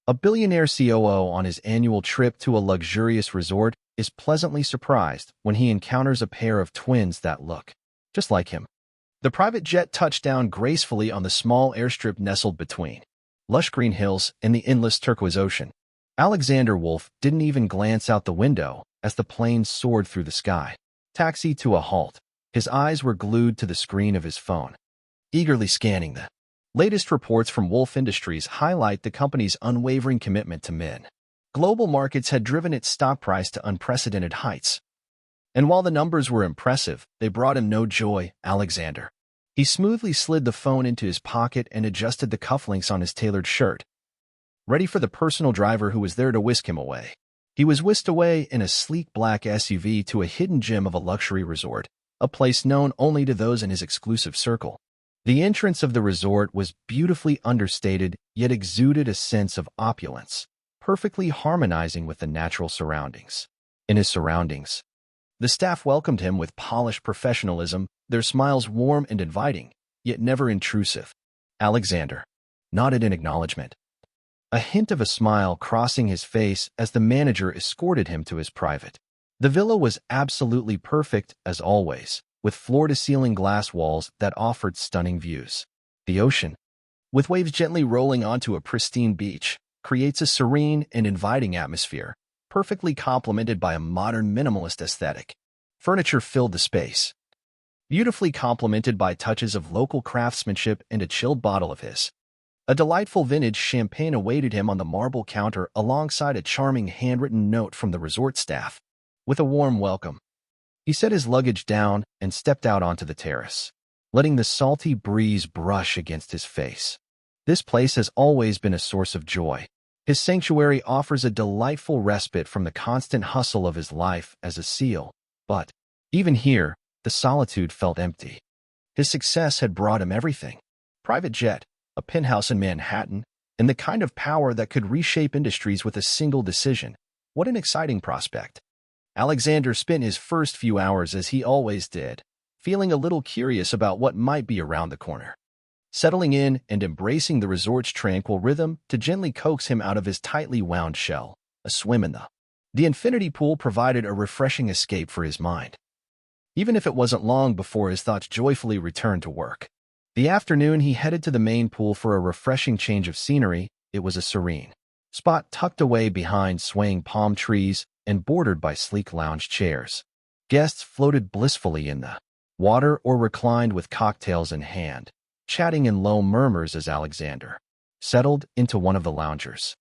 A billionaire COO on his annual trip to a luxurious resort is pleasantly surprised when he encounters a pair of twins that look just like him. The private jet touched down gracefully on the small airstrip nestled between lush green hills and the endless turquoise ocean. Alexander Wolfe didn't even glance out the window as the plane soared through the sky, taxied to a halt. His eyes were glued to the screen of his phone, eagerly scanning the latest reports from Wolfe Industries highlight the company's unwavering commitment to men. Global markets had driven its stock price to unprecedented heights. And while the numbers were impressive, they brought him no joy. Alexander. He smoothly slid the phone into his pocket and adjusted the cufflinks on his tailored shirt, ready for the personal driver who was there to whisk him away. He was whisked away in a sleek black SUV to a hidden gem of a luxury resort, a place known only to those in his exclusive circle. The entrance of the resort was beautifully understated, yet exuded a sense of opulence, perfectly harmonizing with the natural surroundings. In his surroundings, the staff welcomed him with polished professionalism, their smiles warm and inviting, yet never intrusive. Alexander nodded in acknowledgement, a hint of a smile crossing his face as the manager escorted him to his private. The villa was absolutely perfect, as always, with floor-to-ceiling glass walls that offered stunning views. The ocean, with waves gently rolling onto a pristine beach, creates a serene and inviting atmosphere, perfectly complemented by a modern minimalist aesthetic. Furniture filled the space, beautifully complemented by touches of local craftsmanship and a chilled bottle of his. A delightful vintage champagne awaited him on the marble counter alongside a charming handwritten note from the resort staff. With a warm welcome, he set his luggage down and stepped out onto the terrace, letting the salty breeze brush against his face. This place has always been a source of joy. His sanctuary offers a delightful respite from the constant hustle of his life as a SEAL. But even here, the solitude felt empty. His success had brought him everything: private jet, a penthouse in Manhattan, and the kind of power that could reshape industries with a single decision. What an exciting prospect. Alexander spent his first few hours as he always did, feeling a little curious about what might be around the corner, settling in and embracing the resort's tranquil rhythm to gently coax him out of his tightly wound shell. A swim in the infinity pool provided a refreshing escape for his mind, even if it wasn't long before his thoughts joyfully returned to work. The afternoon he headed to the main pool for a refreshing change of scenery. It was a serene spot tucked away behind swaying palm trees and bordered by sleek lounge chairs. Guests floated blissfully in the water or reclined with cocktails in hand, chatting in low murmurs as Alexander settled into one of the loungers.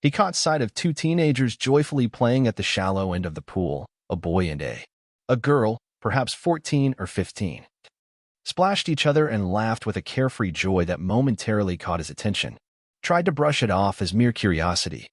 He caught sight of two teenagers joyfully playing at the shallow end of the pool, a boy and a girl, perhaps 14 or 15. Splashed each other and laughed with a carefree joy that momentarily caught his attention. Tried to brush it off as mere curiosity.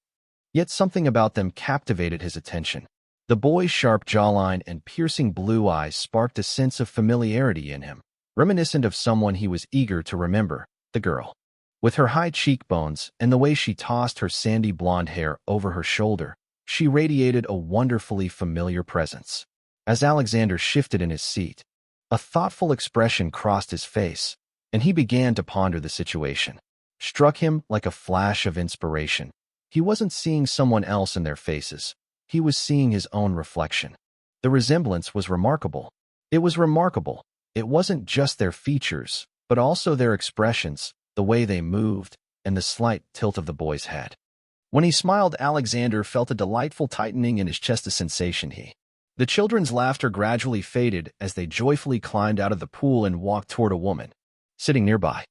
Yet something about them captivated his attention. The boy's sharp jawline and piercing blue eyes sparked a sense of familiarity in him, reminiscent of someone he was eager to remember. The girl, with her high cheekbones and the way she tossed her sandy blonde hair over her shoulder, she radiated a wonderfully familiar presence. As Alexander shifted in his seat, a thoughtful expression crossed his face, and he began to ponder the situation. Struck him like a flash of inspiration. He wasn't seeing someone else in their faces. He was seeing his own reflection. The resemblance was remarkable. It was remarkable. It wasn't just their features, but also their expressions, the way they moved, and the slight tilt of the boy's head. When he smiled, Alexander felt a delightful tightening in his chest, a sensation The children's laughter gradually faded as they joyfully climbed out of the pool and walked toward a woman sitting nearby.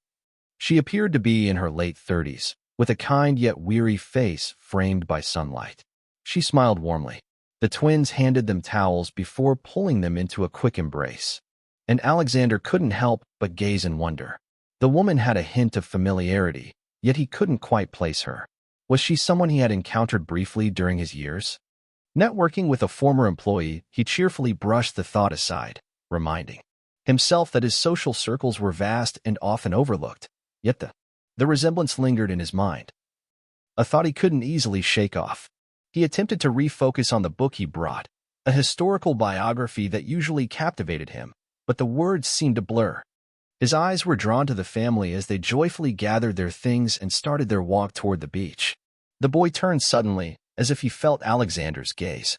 She appeared to be in her late 30s, with a kind yet weary face framed by sunlight. She smiled warmly. The twins handed them towels before pulling them into a quick embrace, and Alexander couldn't help but gaze in wonder. The woman had a hint of familiarity, yet he couldn't quite place her. Was she someone he had encountered briefly during his years? Networking with a former employee, he cheerfully brushed the thought aside, reminding himself that his social circles were vast and often overlooked. Yet the resemblance lingered in his mind, a thought he couldn't easily shake off. He attempted to refocus on the book he brought, a historical biography that usually captivated him, but the words seemed to blur. His eyes were drawn to the family as they joyfully gathered their things and started their walk toward the beach. The boy turned suddenly, as if he felt Alexander's gaze.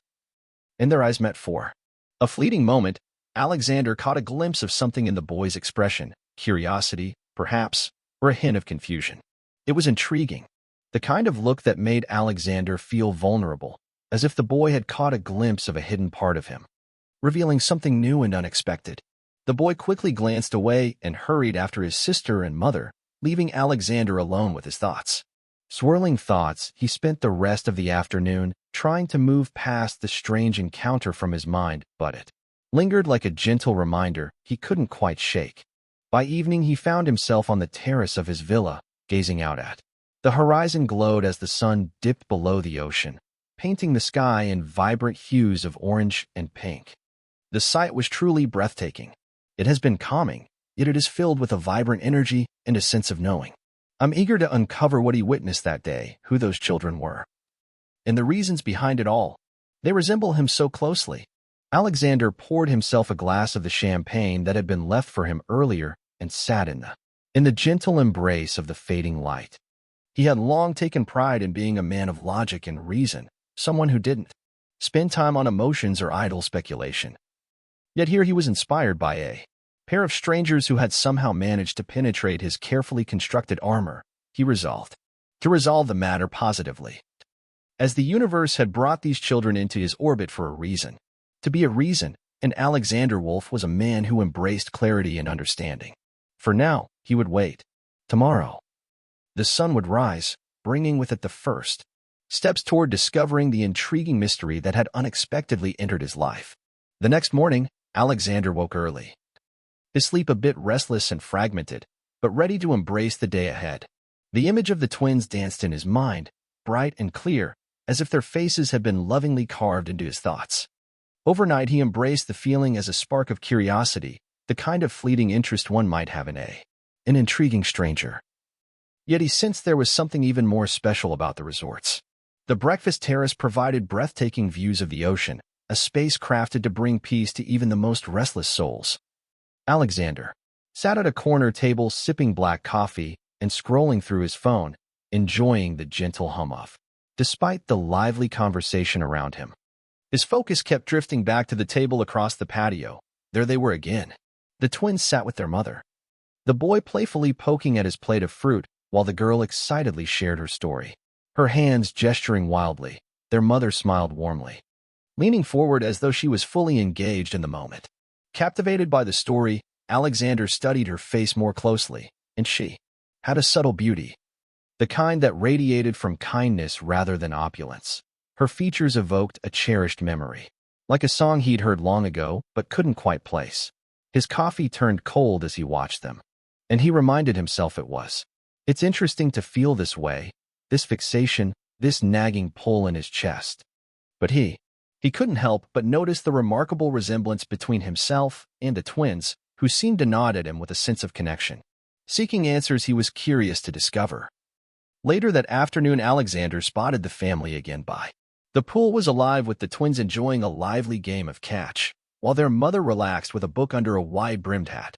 And their eyes met for a fleeting moment. Alexander caught a glimpse of something in the boy's expression, curiosity, perhaps, or a hint of confusion. It was intriguing, the kind of look that made Alexander feel vulnerable, as if the boy had caught a glimpse of a hidden part of him, revealing something new and unexpected. The boy quickly glanced away and hurried after his sister and mother, leaving Alexander alone with his thoughts. Swirling thoughts, he spent the rest of the afternoon trying to move past the strange encounter from his mind, but it lingered like a gentle reminder he couldn't quite shake. By evening, he found himself on the terrace of his villa, gazing out at the horizon glowed as the sun dipped below the ocean, painting the sky in vibrant hues of orange and pink. The sight was truly breathtaking. It has been calming, yet it is filled with a vibrant energy and a sense of knowing. I'm eager to uncover what he witnessed that day, who those children were, and the reasons behind it all. They resemble him so closely. Alexander poured himself a glass of the champagne that had been left for him earlier and sat in the gentle embrace of the fading light. He had long taken pride in being a man of logic and reason, someone who didn't spend time on emotions or idle speculation. Yet here he was inspired by a pair of strangers who had somehow managed to penetrate his carefully constructed armor. He resolved to resolve the matter positively, as the universe had brought these children into his orbit for a reason. To be a reason, and Alexander Wolfe was a man who embraced clarity and understanding. For now, he would wait. Tomorrow, the sun would rise, bringing with it the first steps toward discovering the intriguing mystery that had unexpectedly entered his life. The next morning, Alexander woke early, his sleep a bit restless and fragmented, but ready to embrace the day ahead. The image of the twins danced in his mind, bright and clear, as if their faces had been lovingly carved into his thoughts. Overnight, he embraced the feeling as a spark of curiosity, the kind of fleeting interest one might have in an intriguing stranger. Yet he sensed there was something even more special about the resorts. The breakfast terrace provided breathtaking views of the ocean, a space crafted to bring peace to even the most restless souls. Alexander sat at a corner table sipping black coffee and scrolling through his phone, enjoying the gentle hum of, despite the lively conversation around him. His focus kept drifting back to the table across the patio. There they were again. The twins sat with their mother, the boy playfully poking at his plate of fruit, while the girl excitedly shared her story, her hands gesturing wildly. Their mother smiled warmly, leaning forward as though she was fully engaged in the moment. Captivated by the story, Alexander studied her face more closely, and she had a subtle beauty, the kind that radiated from kindness rather than opulence. Her features evoked a cherished memory, like a song he'd heard long ago but couldn't quite place. His coffee turned cold as he watched them, and he reminded himself it was. It's interesting to feel this way, this fixation, this nagging pull in his chest. But he couldn't help but notice the remarkable resemblance between himself and the twins, who seemed to nod at him with a sense of connection. Seeking answers he was curious to discover. Later that afternoon, Alexander spotted the family again by the pool was alive with the twins enjoying a lively game of catch, while their mother relaxed with a book under a wide-brimmed hat.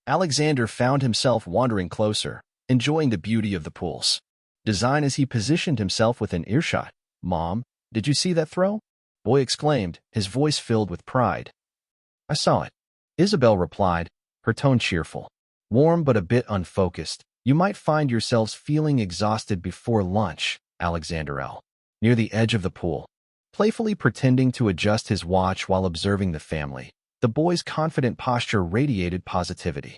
Alexander found himself wandering closer, enjoying the beauty of the pool's design as he positioned himself within earshot. "Mom, did you see that throw?" Boy exclaimed, his voice filled with pride. "I saw it," Isabel replied, her tone cheerful. "Warm but a bit unfocused. You might find yourselves feeling exhausted before lunch." Alexander L. near the edge of the pool, playfully pretending to adjust his watch while observing the family. The boy's confident posture radiated positivity.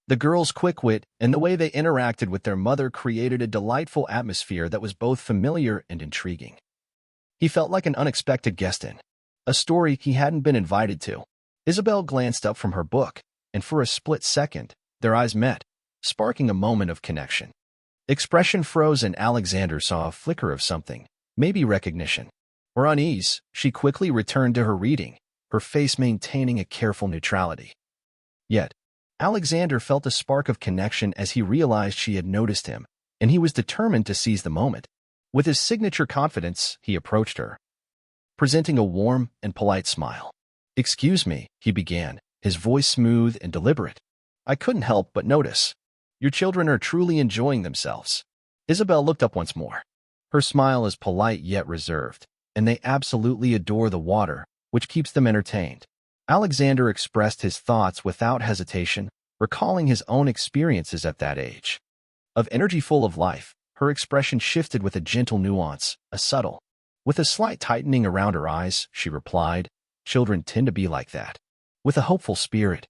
The girls' quick wit and the way they interacted with their mother created a delightful atmosphere that was both familiar and intriguing. He felt like an unexpected guest in a story he hadn't been invited to. Isabel glanced up from her book, and for a split second, their eyes met, sparking a moment of connection. Expression froze, and Alexander saw a flicker of something, maybe recognition or unease. She quickly returned to her reading, her face maintaining a careful neutrality. Yet, Alexander felt a spark of connection as he realized she had noticed him, and he was determined to seize the moment. With his signature confidence, he approached her, presenting a warm and polite smile. "Excuse me," he began, his voice smooth and deliberate. "I couldn't help but notice. Your children are truly enjoying themselves." Isabel looked up once more, Her smile is polite yet reserved, and they absolutely adore the water, which keeps them entertained. Alexander expressed his thoughts without hesitation, recalling his own experiences at that age. Of energy full of life, her expression shifted with a gentle nuance, a subtle. With a slight tightening around her eyes, she replied, "Children tend to be like that." With a hopeful spirit.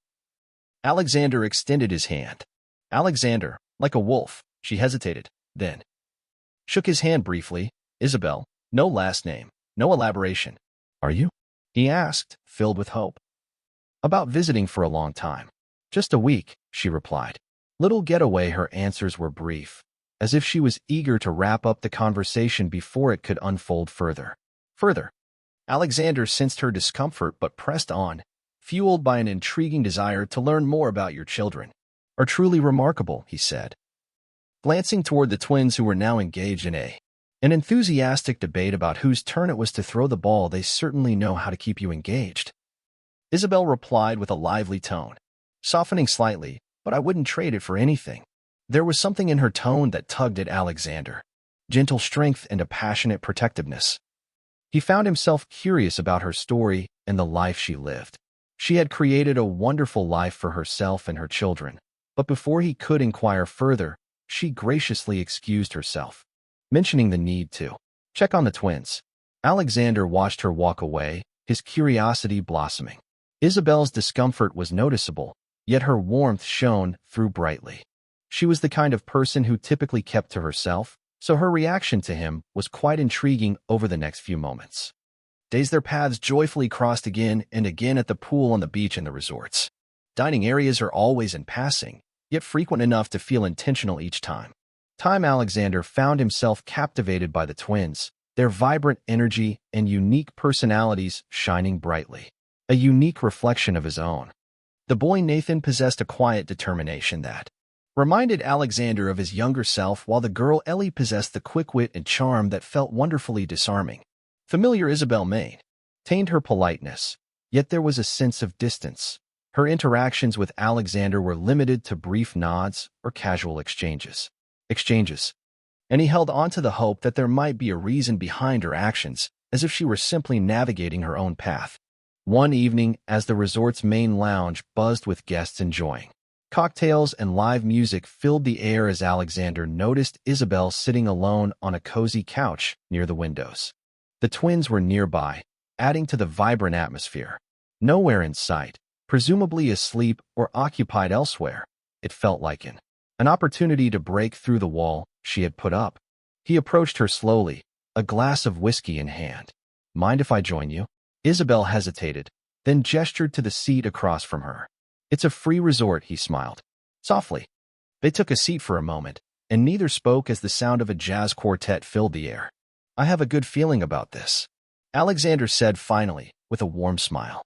Alexander extended his hand. Alexander, like a wolf, she hesitated, then shook his hand briefly. "Isabel, no last name, no elaboration. Are you?" he asked, filled with hope. "About visiting for a long time. Just a week," she replied. Little getaway. Her answers were brief, as if she was eager to wrap up the conversation before it could unfold further. Alexander sensed her discomfort but pressed on, fueled by an intriguing desire to learn more about your children. "Are truly remarkable," he said, glancing toward the twins who were now engaged in an enthusiastic debate about whose turn it was to throw the ball. "They certainly know how to keep you engaged," Isabel replied with a lively tone, softening slightly, "but I wouldn't trade it for anything." There was something in her tone that tugged at Alexander, gentle strength and a passionate protectiveness. He found himself curious about her story and the life she lived. She had created a wonderful life for herself and her children, but before he could inquire further, she graciously excused herself, mentioning the need to check on the twins. Alexander watched her walk away, his curiosity blossoming. Isabel's discomfort was noticeable, yet her warmth shone through brightly. She was the kind of person who typically kept to herself, so her reaction to him was quite intriguing. Over the next few moments, days their paths joyfully crossed again and again at the pool, on the beach, and the resorts. Dining areas are always in passing, yet frequent enough to feel intentional each time. Alexander found himself captivated by the twins, their vibrant energy and unique personalities shining brightly, a unique reflection of his own. The boy Nathan possessed a quiet determination that reminded Alexander of his younger self, while the girl Ellie possessed the quick wit and charm that felt wonderfully disarming. Familiar Isabel maintained her politeness, yet there was a sense of distance. Her interactions with Alexander were limited to brief nods or casual exchanges, and he held on to the hope that there might be a reason behind her actions, as if she were simply navigating her own path. One evening, as the resort's main lounge buzzed with guests enjoying cocktails and live music filled the air, as Alexander noticed Isabel sitting alone on a cozy couch near the windows. The twins were nearby, adding to the vibrant atmosphere. Nowhere in sight, presumably asleep or occupied elsewhere, it felt like an opportunity to break through the wall she had put up. He approached her slowly, a glass of whiskey in hand. "Mind if I join you?" Isabel hesitated, then gestured to the seat across from her. "It's a free resort," he smiled softly. They took a seat for a moment, and neither spoke as the sound of a jazz quartet filled the air. "I have a good feeling about this," Alexander said finally, with a warm smile.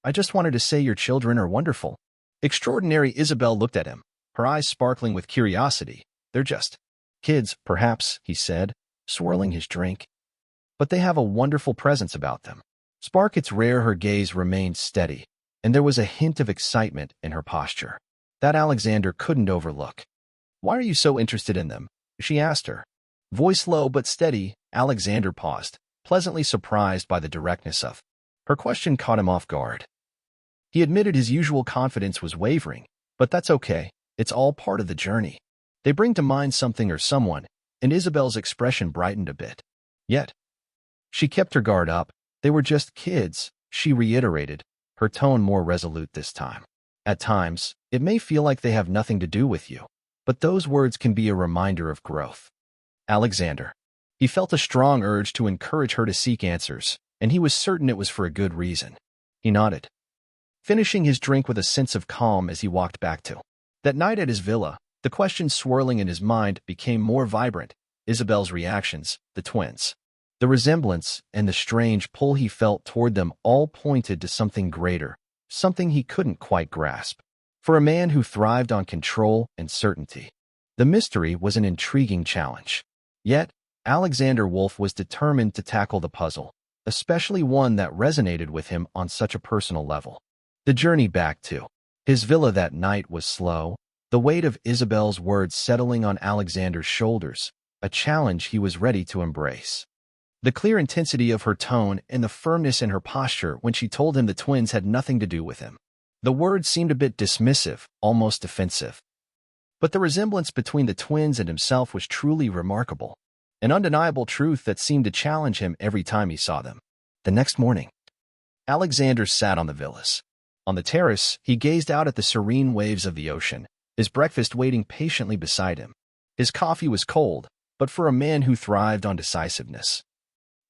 "I just wanted to say your children are wonderful." Extraordinary. Isabel looked at him, her eyes sparkling with curiosity. "They're just kids, perhaps," he said, swirling his drink. "But they have a wonderful presence about them." Spark, it's rare. Her gaze remained steady, and there was a hint of excitement in her posture that Alexander couldn't overlook. "Why are you so interested in them?" she asked her. Voice low but steady, Alexander paused, pleasantly surprised by the directness of her question. Caught him off guard. He admitted his usual confidence was wavering, but that's okay. It's all part of the journey. They bring to mind something or someone, and Isabel's expression brightened a bit. Yet she kept her guard up. "They were just kids," she reiterated, her tone more resolute this time. "At times, it may feel like they have nothing to do with you, but those words can be a reminder of growth." Alexander. He felt a strong urge to encourage her to seek answers, and he was certain it was for a good reason. He nodded, finishing his drink with a sense of calm as he walked back to that night at his villa. The questions swirling in his mind became more vibrant. Isabel's reactions, the twins, the resemblance, and the strange pull he felt toward them all pointed to something greater, something he couldn't quite grasp. For a man who thrived on control and certainty, the mystery was an intriguing challenge. Yet, Alexander Wolfe was determined to tackle the puzzle, especially one that resonated with him on such a personal level. The journey back to his villa that night was slow, the weight of Isabel's words settling on Alexander's shoulders a challenge he was ready to embrace. The clear intensity of her tone and the firmness in her posture when she told him the twins had nothing to do with him. The words seemed a bit dismissive, almost defensive. But the resemblance between the twins and himself was truly remarkable, an undeniable truth that seemed to challenge him every time he saw them. The next morning, Alexander sat on the villas. On the terrace, he gazed out at the serene waves of the ocean, his breakfast waiting patiently beside him. His coffee was cold, but for a man who thrived on decisiveness.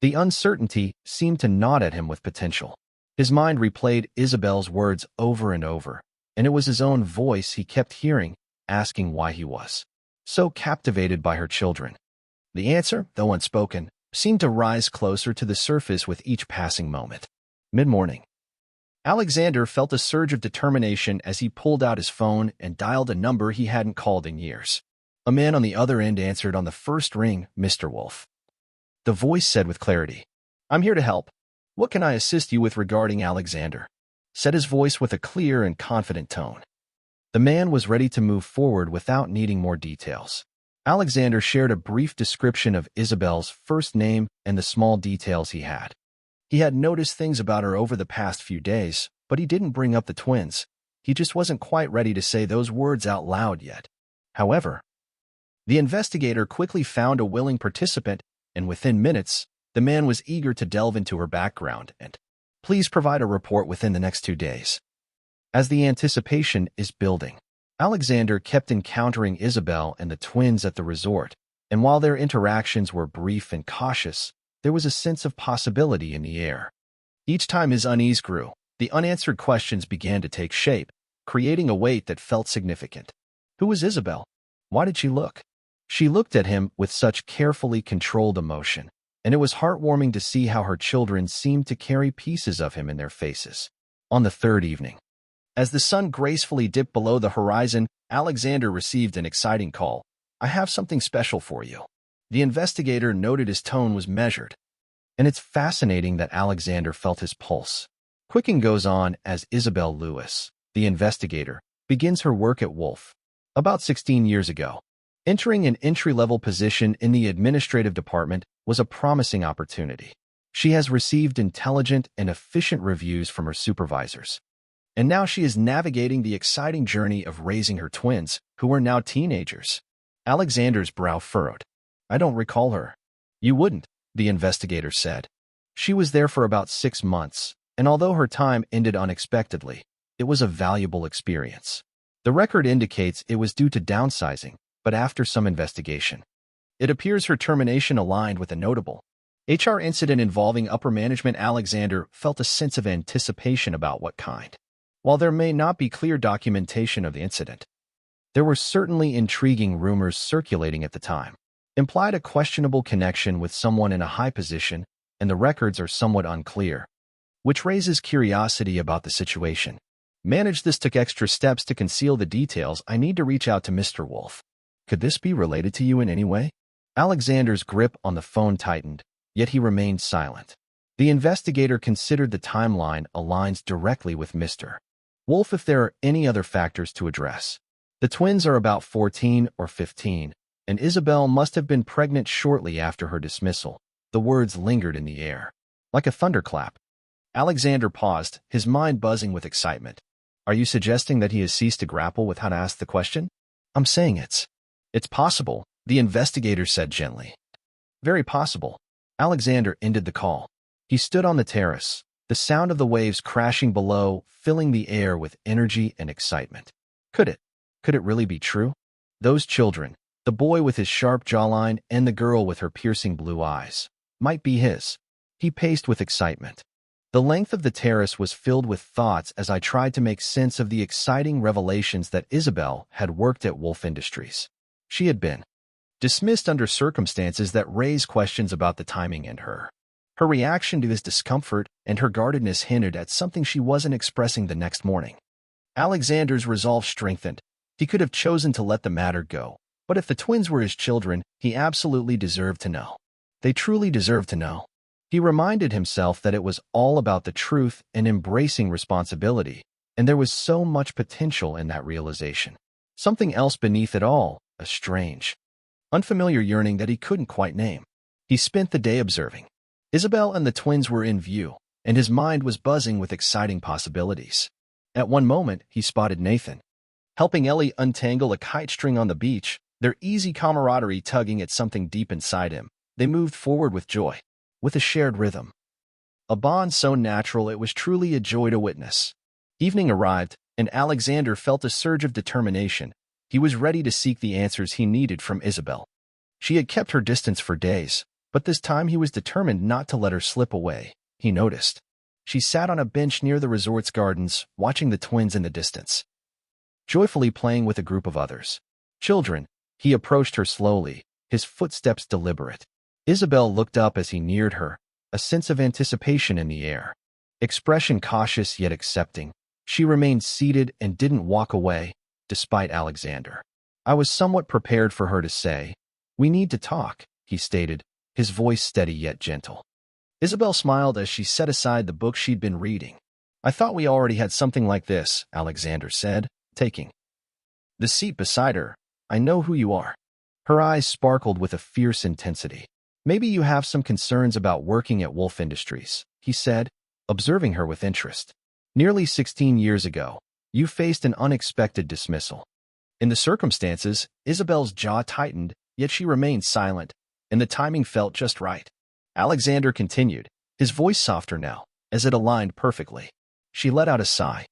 The uncertainty seemed to nod at him with potential. His mind replayed Isabel's words over and over, and it was his own voice he kept hearing, asking why he was so captivated by her children. The answer, though unspoken, seemed to rise closer to the surface with each passing moment. Mid-morning, Alexander felt a surge of determination as he pulled out his phone and dialed a number he hadn't called in years. A man on the other end answered on the first ring, Mr. Wolfe. The voice said with clarity, "I'm here to help. What can I assist you with regarding Alexander?" said his voice with a clear and confident tone. The man was ready to move forward without needing more details. Alexander shared a brief description of Isabel's first name and the small details he had. He had noticed things about her over the past few days, but he didn't bring up the twins. He just wasn't quite ready to say those words out loud yet. However, the investigator quickly found a willing participant, and within minutes, the man was eager to delve into her background and, "Please provide a report within the next 2 days." As the anticipation is building, Alexander kept encountering Isabel and the twins at the resort, and while their interactions were brief and cautious, there was a sense of possibility in the air. Each time his unease grew, the unanswered questions began to take shape, creating a weight that felt significant. Who was Isabel? Why did she look? She looked at him with such carefully controlled emotion, and it was heartwarming to see how her children seemed to carry pieces of him in their faces. On the third evening, as the sun gracefully dipped below the horizon, Alexander received an exciting call. "I have something special for you." The investigator noted his tone was measured, and it's fascinating that Alexander felt his pulse. Quicking goes on as Isabel Lewis, the investigator, begins her work at Wolfe. About 16 years ago, entering an entry-level position in the administrative department was a promising opportunity. She has received intelligent and efficient reviews from her supervisors. And now she is navigating the exciting journey of raising her twins, who are now teenagers. Alexander's brow furrowed. "I don't recall her." "You wouldn't," the investigator said. "She was there for about 6 months, and although her time ended unexpectedly, it was a valuable experience. The record indicates it was due to downsizing, but after some investigation, it appears her termination aligned with a notable HR incident involving upper management." Alexander felt a sense of anticipation about what kind. While there may not be clear documentation of the incident, there were certainly intriguing rumors circulating at the time. Implied a questionable connection with someone in a high position, and the records are somewhat unclear, which raises curiosity about the situation. This took extra steps to conceal the details. "I need to reach out to Mr. Wolfe. Could this be related to you in any way?" Alexander's grip on the phone tightened, yet he remained silent. The investigator considered the timeline aligns directly with Mr. Wolfe if there are any other factors to address. The twins are about 14 or 15, and Isabel must have been pregnant shortly after her dismissal. The words lingered in the air, like a thunderclap. Alexander paused, his mind buzzing with excitement. "Are you suggesting that he has ceased to grapple with how to ask the question?" "I'm saying it's possible," the investigator said gently. "Very possible." Alexander ended the call. He stood on the terrace, the sound of the waves crashing below filling the air with energy and excitement. Could it really be true? Those children, the boy with his sharp jawline and the girl with her piercing blue eyes, might be his. He paced with excitement. The length of the terrace was filled with thoughts as I tried to make sense of the exciting revelations that Isabel had worked at Wolfe Industries. She had been dismissed under circumstances that raised questions about the timing and her reaction to his discomfort, and her guardedness hinted at something she wasn't expressing the next morning. Alexander's resolve strengthened. He could have chosen to let the matter go, but if the twins were his children, he absolutely deserved to know. They truly deserved to know. He reminded himself that it was all about the truth and embracing responsibility, and there was so much potential in that realization. Something else beneath it all, a strange unfamiliar yearning that he couldn't quite name. He spent the day observing. Isabel and the twins were in view, and his mind was buzzing with exciting possibilities. At one moment, he spotted Nathan, helping Ellie untangle a kite string on the beach, their easy camaraderie tugging at something deep inside him. They moved forward with joy, with a shared rhythm. A bond so natural it was truly a joy to witness. Evening arrived, and Alexander felt a surge of determination. He was ready to seek the answers he needed from Isabel. She had kept her distance for days, but this time he was determined not to let her slip away. He noticed. She sat on a bench near the resort's gardens, watching the twins in the distance, joyfully playing with a group of others. Children. He approached her slowly, his footsteps deliberate. Isabel looked up as he neared her, a sense of anticipation in the air. Expression cautious yet accepting. She remained seated and didn't walk away, despite Alexander. I was somewhat prepared for her to say, "We need to talk," he stated, his voice steady yet gentle. Isabel smiled as she set aside the book she'd been reading. "I thought we already had something like this," Alexander said, taking the seat beside her. "I know who you are." Her eyes sparkled with a fierce intensity. "Maybe you have some concerns about working at Wolfe Industries," he said, observing her with interest. "Nearly 16 years ago, you faced an unexpected dismissal." In the circumstances, Isabel's jaw tightened, yet she remained silent, and the timing felt just right. Alexander continued, his voice softer now, as it aligned perfectly. She let out a sigh.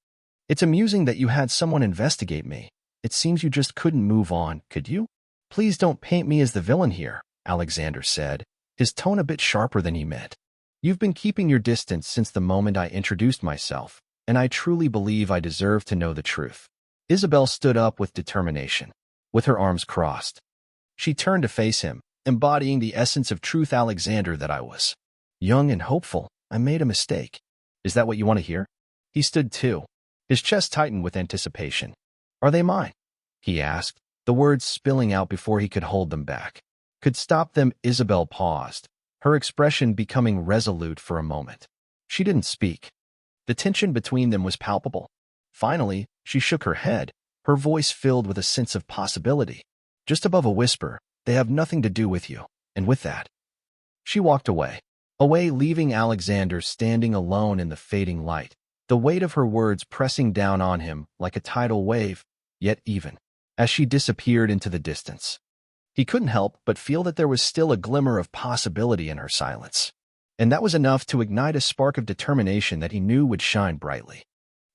"It's amusing that you had someone investigate me. It seems you just couldn't move on, could you?" "Please don't paint me as the villain here," Alexander said, his tone a bit sharper than he meant. "You've been keeping your distance since the moment I introduced myself, and I truly believe I deserve to know the truth." Isabel stood up with determination, with her arms crossed. She turned to face him, embodying the essence of truth. "Alexander, that I was young and hopeful. I made a mistake." "Is that what you want to hear?" He stood too, his chest tightened with anticipation. "Are they mine?" he asked, the words spilling out before he could hold them back. Could stop them. Isabel paused, her expression becoming resolute for a moment. She didn't speak. The tension between them was palpable. Finally, she shook her head, her voice filled with a sense of possibility. Just above a whisper, "They have nothing to do with you." And with that, she walked away, leaving Alexander standing alone in the fading light, the weight of her words pressing down on him like a tidal wave. Yet even as she disappeared into the distance, he couldn't help but feel that there was still a glimmer of possibility in her silence. And that was enough to ignite a spark of determination that he knew would shine brightly.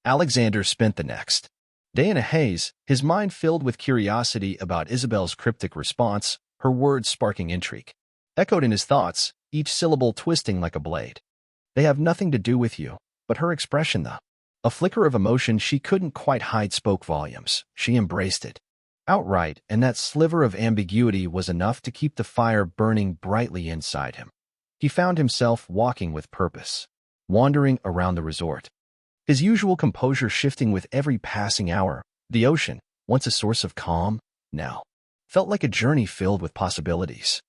Alexander spent the next day in a haze, his mind filled with curiosity about Isabel's cryptic response, her words sparking intrigue. Echoed in his thoughts, each syllable twisting like a blade. "They have nothing to do with you," but her expression, a flicker of emotion she couldn't quite hide, spoke volumes. She embraced it outright, and that sliver of ambiguity was enough to keep the fire burning brightly inside him. He found himself walking with purpose, wandering around the resort, his usual composure shifting with every passing hour. The ocean, once a source of calm, now felt like a journey filled with possibilities.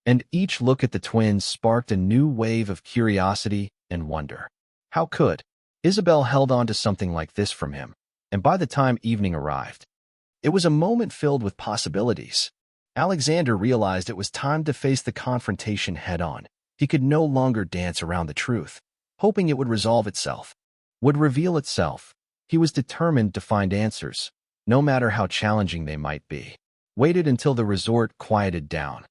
And each look at the twins sparked a new wave of curiosity and wonder. How could Isabel held on to something like this from him? And by the time evening arrived, it was a moment filled with possibilities. Alexander realized it was time to face the confrontation head-on. He could no longer dance around the truth, hoping it would resolve itself, would reveal itself. He was determined to find answers, no matter how challenging they might be. Waited until the resort quieted down,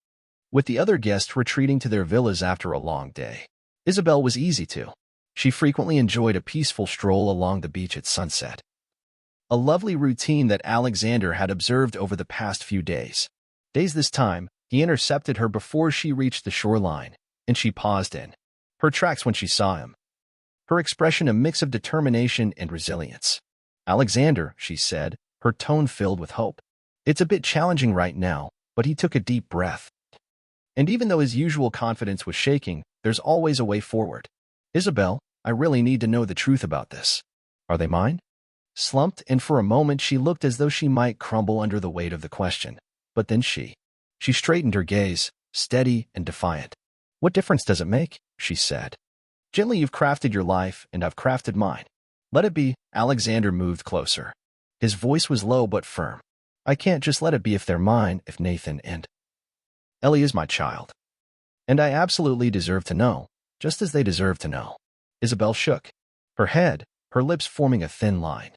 with the other guests retreating to their villas after a long day. Isabel was easy to. She frequently enjoyed a peaceful stroll along the beach at sunset, a lovely routine that Alexander had observed over the past few days. This time, he intercepted her before she reached the shoreline, and she paused in her tracks when she saw him, her expression a mix of determination and resilience. "Alexander," she said, her tone filled with hope. "It's a bit challenging right now," but he took a deep breath. "And even though his usual confidence was shaking, there's always a way forward. Isabel, I really need to know the truth about this. Are they mine?" Slumped, and for a moment she looked as though she might crumble under the weight of the question. But then she straightened her gaze, steady and defiant. "What difference does it make?" she said. "Gently, you've crafted your life, and I've crafted mine. Let it be." Alexander moved closer. His voice was low but firm. "I can't just let it be if they're mine, if Nathan and Ellie is my child. And I absolutely deserve to know, just as they deserve to know. Isabel shook her head, her lips forming a thin line.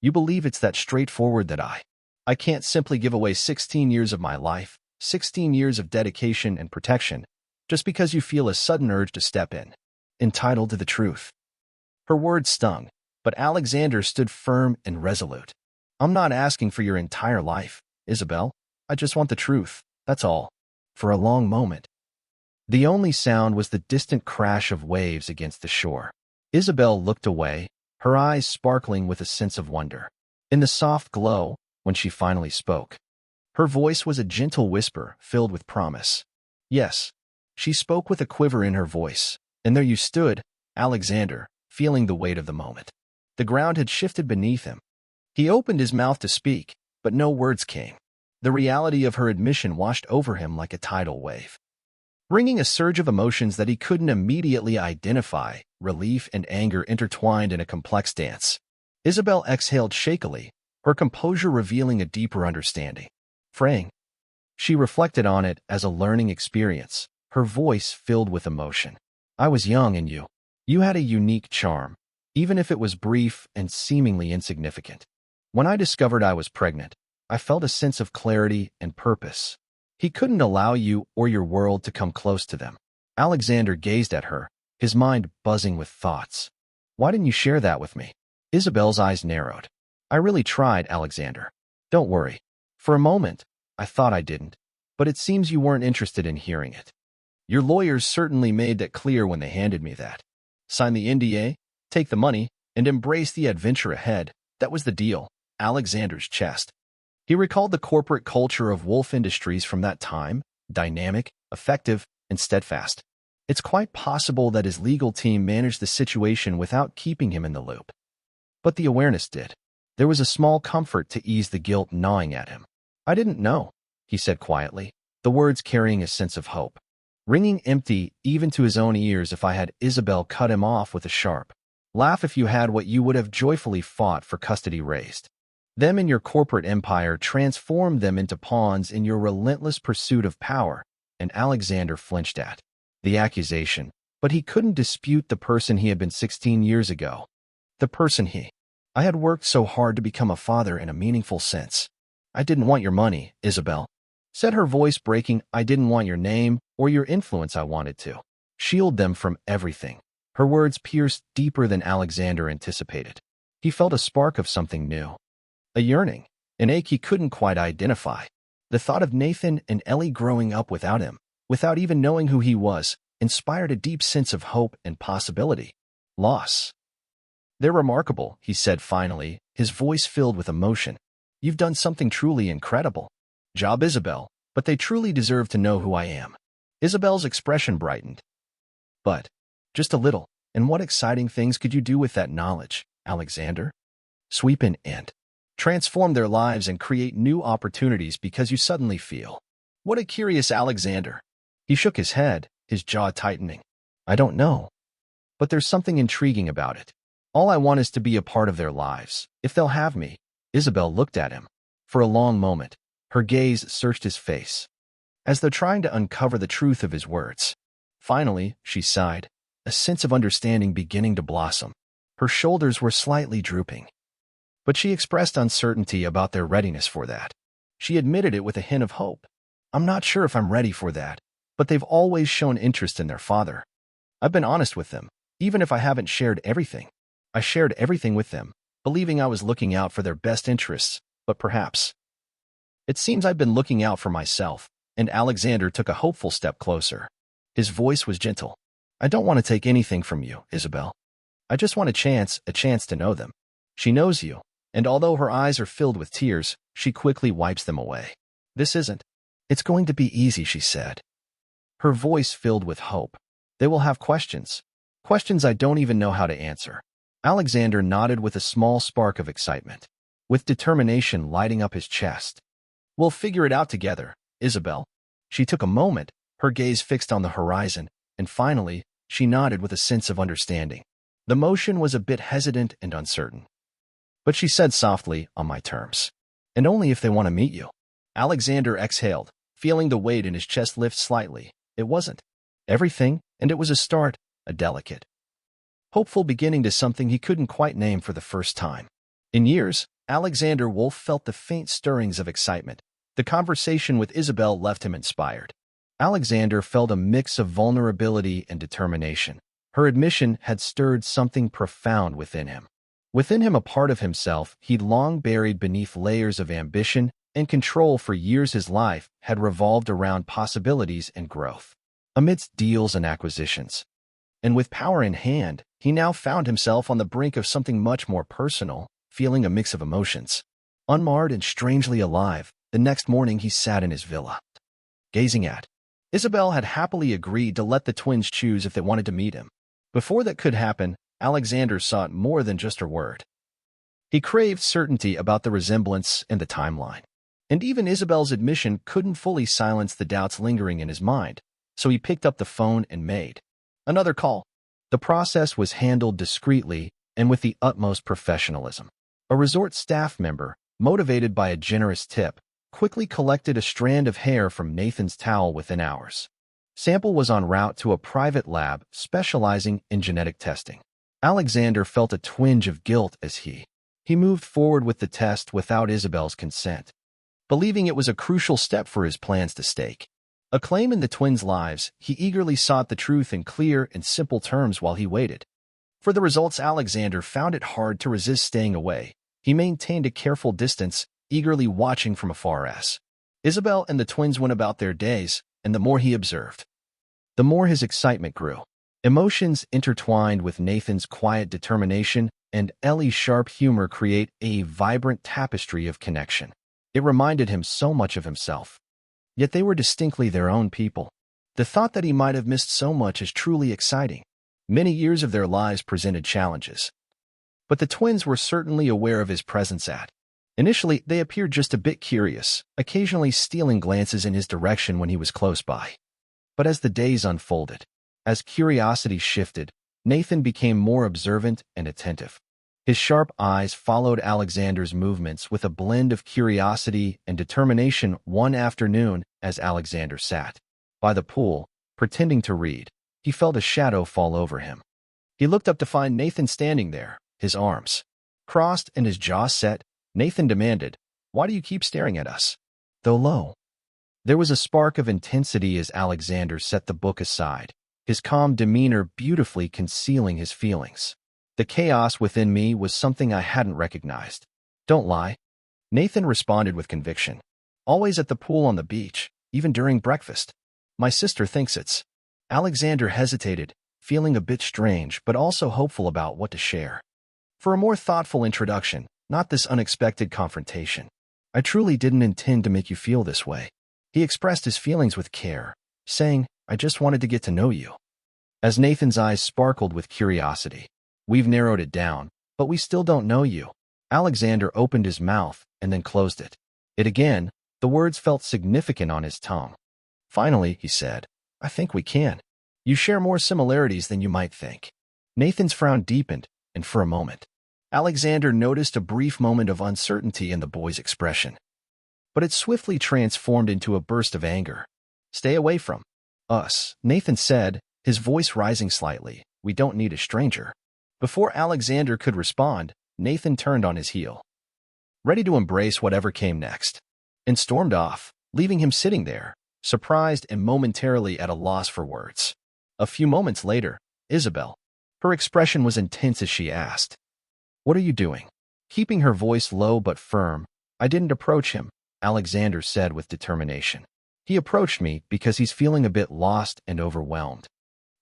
You believe it's that straightforward that I can't simply give away 16 years of my life, 16 years of dedication and protection, just because you feel a sudden urge to step in, entitled to the truth. Her words stung, but Alexander stood firm and resolute. I'm not asking for your entire life, Isabel. I just want the truth, that's all. For a long moment, the only sound was the distant crash of waves against the shore. Isabel looked away, her eyes sparkling with a sense of wonder. In the soft glow, when she finally spoke, her voice was a gentle whisper filled with promise. Yes, she spoke with a quiver in her voice, and there you stood, Alexander, feeling the weight of the moment. The ground had shifted beneath him. He opened his mouth to speak, but no words came. The reality of her admission washed over him like a tidal wave, bringing a surge of emotions that he couldn't immediately identify. Relief and anger intertwined in a complex dance. Isabel exhaled shakily, her composure revealing a deeper understanding. Fraying. She reflected on it as a learning experience, her voice filled with emotion. I was young and you had a unique charm, even if it was brief and seemingly insignificant. When I discovered I was pregnant, I felt a sense of clarity and purpose. He couldn't allow you or your world to come close to them. Alexander gazed at her, his mind buzzing with thoughts. Why didn't you share that with me? Isabel's eyes narrowed. I really tried, Alexander. Don't worry. For a moment, I thought I didn't, but it seems you weren't interested in hearing it. Your lawyers certainly made that clear when they handed me that. Sign the NDA, take the money, and embrace the adventure ahead. That was the deal. Alexander's chest. He recalled the corporate culture of Wolfe Industries from that time, dynamic, effective, and steadfast. It's quite possible that his legal team managed the situation without keeping him in the loop. But the awareness did. There was a small comfort to ease the guilt gnawing at him. I didn't know, he said quietly, the words carrying a sense of hope, ringing empty even to his own ears. If I had, Isabel cut him off with a sharp laugh. If you had what you would have joyfully fought for custody raised. Them in your corporate empire, transformed them into pawns in your relentless pursuit of power. And Alexander flinched at the accusation, but he couldn't dispute the person he had been 16 years ago. The person I had worked so hard to become a father in a meaningful sense. I didn't want your money, Isabel, said her voice breaking. I didn't want your name or your influence. I wanted to shield them from everything. Her words pierced deeper than Alexander anticipated. He felt a spark of something new. A yearning, an ache he couldn't quite identify. The thought of Nathan and Ellie growing up without him, without even knowing who he was, inspired a deep sense of hope and possibility. Loss. They're remarkable, he said finally, his voice filled with emotion. You've done something truly incredible. Job, Isabel, but they truly deserve to know who I am. Isabel's expression brightened. But, just a little, and what exciting things could you do with that knowledge, Alexander? Sweep in and transform their lives and create new opportunities because you suddenly feel. What a curious Alexander. He shook his head, his jaw tightening. I don't know. But there's something intriguing about it. All I want is to be a part of their lives, if they'll have me. Isabel looked at him. For a long moment, her gaze searched his face, as though trying to uncover the truth of his words. Finally, she sighed, a sense of understanding beginning to blossom. Her shoulders were slightly drooping, but she expressed uncertainty about their readiness for that. She admitted it with a hint of hope. I'm not sure if I'm ready for that, but they've always shown interest in their father. I've been honest with them, even if I haven't shared everything. I shared everything with them, believing I was looking out for their best interests, but perhaps it seems I've been looking out for myself. And Alexander took a hopeful step closer. His voice was gentle. I don't want to take anything from you, Isabel. I just want a chance to know them. She knows you, and although her eyes are filled with tears, she quickly wipes them away. This isn't. It's going to be easy, she said. Her voice filled with hope. They will have questions. Questions I don't even know how to answer. Alexander nodded with a small spark of excitement, with determination lighting up his chest. We'll figure it out together, Isabel. She took a moment, her gaze fixed on the horizon, and finally, she nodded with a sense of understanding. The motion was a bit hesitant and uncertain. But she said softly, on my terms. And only if they want to meet you. Alexander exhaled, feeling the weight in his chest lift slightly. It wasn't everything, and it was a start, a delicate, hopeful beginning to something he couldn't quite name for the first time. In years, Alexander Wolfe felt the faint stirrings of excitement. The conversation with Isabel left him inspired. Alexander felt a mix of vulnerability and determination. Her admission had stirred something profound within him. Within him, a part of himself he'd long buried beneath layers of ambition and control. For years his life had revolved around possibilities and growth, amidst deals and acquisitions. And with power in hand, he now found himself on the brink of something much more personal, feeling a mix of emotions. Unmarred and strangely alive, the next morning he sat in his villa, gazing at. Isabel had happily agreed to let the twins choose if they wanted to meet him. Before that could happen, Alexander sought more than just her word. He craved certainty about the resemblance and the timeline. And even Isabel's admission couldn't fully silence the doubts lingering in his mind, so he picked up the phone and made another call. The process was handled discreetly and with the utmost professionalism. A resort staff member, motivated by a generous tip, quickly collected a strand of hair from Nathan's towel within hours. Sample was en route to a private lab specializing in genetic testing. Alexander felt a twinge of guilt as he moved forward with the test without Isabel's consent, believing it was a crucial step for his plans to stake a claim in the twins' lives. He eagerly sought the truth in clear and simple terms while he waited for the results. Alexander found it hard to resist staying away. He maintained a careful distance, eagerly watching from afar as Isabel and the twins went about their days, and the more he observed, the more his excitement grew. Emotions intertwined with Nathan's quiet determination and Ellie's sharp humor create a vibrant tapestry of connection. It reminded him so much of himself. Yet they were distinctly their own people. The thought that he might have missed so much is truly exciting. Many years of their lives presented challenges, but the twins were certainly aware of his presence at. Initially, they appeared just a bit curious, occasionally stealing glances in his direction when he was close by. But as the days unfolded, as curiosity shifted, Nathan became more observant and attentive. His sharp eyes followed Alexander's movements with a blend of curiosity and determination. One afternoon, as Alexander sat by the pool, pretending to read, he felt a shadow fall over him. He looked up to find Nathan standing there, his arms crossed and his jaw set. Nathan demanded, "Why do you keep staring at us?" Though low, there was a spark of intensity as Alexander set the book aside, his calm demeanor beautifully concealing his feelings. The chaos within me was something I hadn't recognized. Don't lie, Nathan responded with conviction. Always at the pool on the beach, even during breakfast. My sister thinks it's. Alexander hesitated, feeling a bit strange but also hopeful about what to share. For a more thoughtful introduction, not this unexpected confrontation. I truly didn't intend to make you feel this way. He expressed his feelings with care, saying, I just wanted to get to know you. As Nathan's eyes sparkled with curiosity, we've narrowed it down, but we still don't know you. Alexander opened his mouth and then closed it. Again, the words felt significant on his tongue. Finally, he said, I think we can. You share more similarities than you might think. Nathan's frown deepened, and for a moment, Alexander noticed a brief moment of uncertainty in the boy's expression. But it swiftly transformed into a burst of anger. Stay away from us, Nathan said, his voice rising slightly. We don't need a stranger. Before Alexander could respond, Nathan turned on his heel, ready to embrace whatever came next, and stormed off, leaving him sitting there, surprised and momentarily at a loss for words. A few moments later, Isabel. Her expression was intense as she asked, What are you doing? Keeping her voice low but firm, I didn't approach him, Alexander said with determination. He approached me because he's feeling a bit lost and overwhelmed.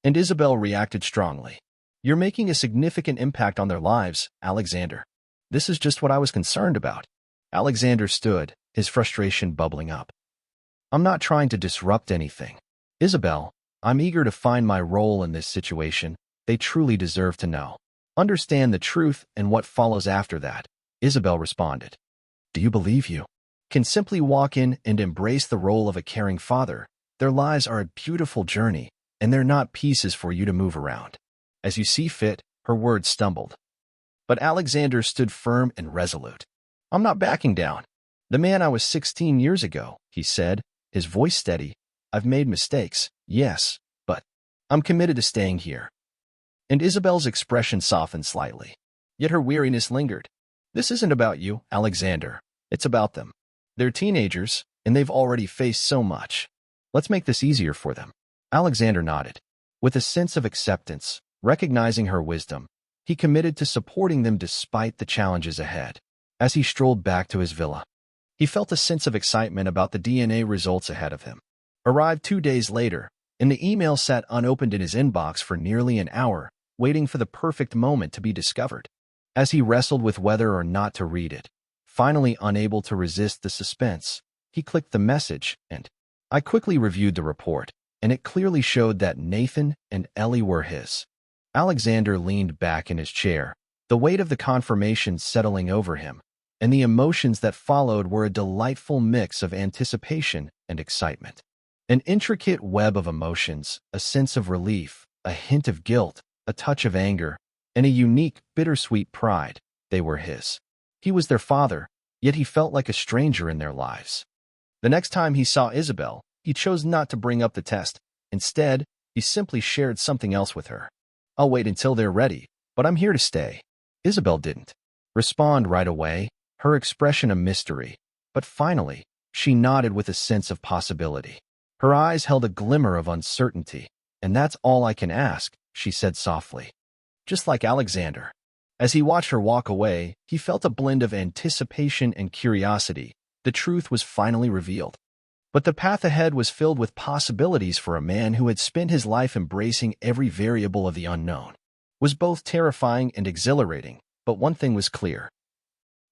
And Isabel reacted strongly. You're making a significant impact on their lives, Alexander. This is just what I was concerned about. Alexander stood, his frustration bubbling up. I'm not trying to disrupt anything. Isabel, I'm eager to find my role in this situation. They truly deserve to know. Understand the truth and what follows after that, Isabel responded. Do you believe you can simply walk in and embrace the role of a caring father? Their lives are a beautiful journey, and they're not pieces for you to move around as you see fit, her words stumbled. But Alexander stood firm and resolute. I'm not backing down. The man I was 16 years ago, he said, his voice steady. "I've made mistakes, yes, but I'm committed to staying here." And Isabel's expression softened slightly, yet her weariness lingered. "This isn't about you, Alexander. It's about them. They're teenagers, and they've already faced so much. Let's make this easier for them." Alexander nodded. With a sense of acceptance, recognizing her wisdom, he committed to supporting them despite the challenges ahead. As he strolled back to his villa, he felt a sense of excitement about the DNA results ahead of him. Arrived 2 days later, and the email sat unopened in his inbox for nearly an hour, waiting for the perfect moment to be discovered. As he wrestled with whether or not to read it, finally unable to resist the suspense, he clicked the message, and I quickly reviewed the report, and it clearly showed that Nathan and Ellie were his. Alexander leaned back in his chair, the weight of the confirmation settling over him, and the emotions that followed were a delightful mix of anticipation and excitement. An intricate web of emotions, a sense of relief, a hint of guilt, a touch of anger, and a unique, bittersweet pride. They were his. He was their father, yet he felt like a stranger in their lives. The next time he saw Isabel, he chose not to bring up the test. Instead, he simply shared something else with her. "I'll wait until they're ready, but I'm here to stay." Isabel didn't respond right away, her expression a mystery, but finally, she nodded with a sense of possibility. Her eyes held a glimmer of uncertainty. "And that's all I can ask," she said softly. Just like Alexander. As he watched her walk away, he felt a blend of anticipation and curiosity. The truth was finally revealed. But the path ahead was filled with possibilities for a man who had spent his life embracing every variable of the unknown. It was both terrifying and exhilarating, but one thing was clear.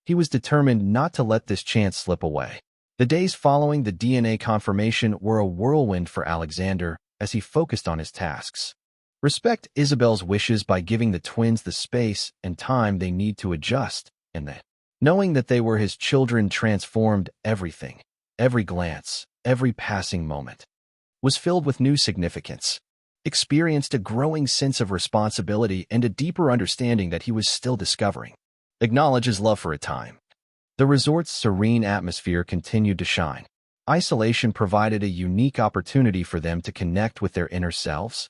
He was determined not to let this chance slip away. The days following the DNA confirmation were a whirlwind for Alexander as he focused on his tasks. Respect Isabel's wishes by giving the twins the space and time they need to adjust, and that, knowing that they were his children, transformed everything. Every glance, every passing moment, was filled with new significance. Experienced a growing sense of responsibility and a deeper understanding that he was still discovering. Acknowledge his love for a time. The resort's serene atmosphere continued to shine. Isolation provided a unique opportunity for them to connect with their inner selves,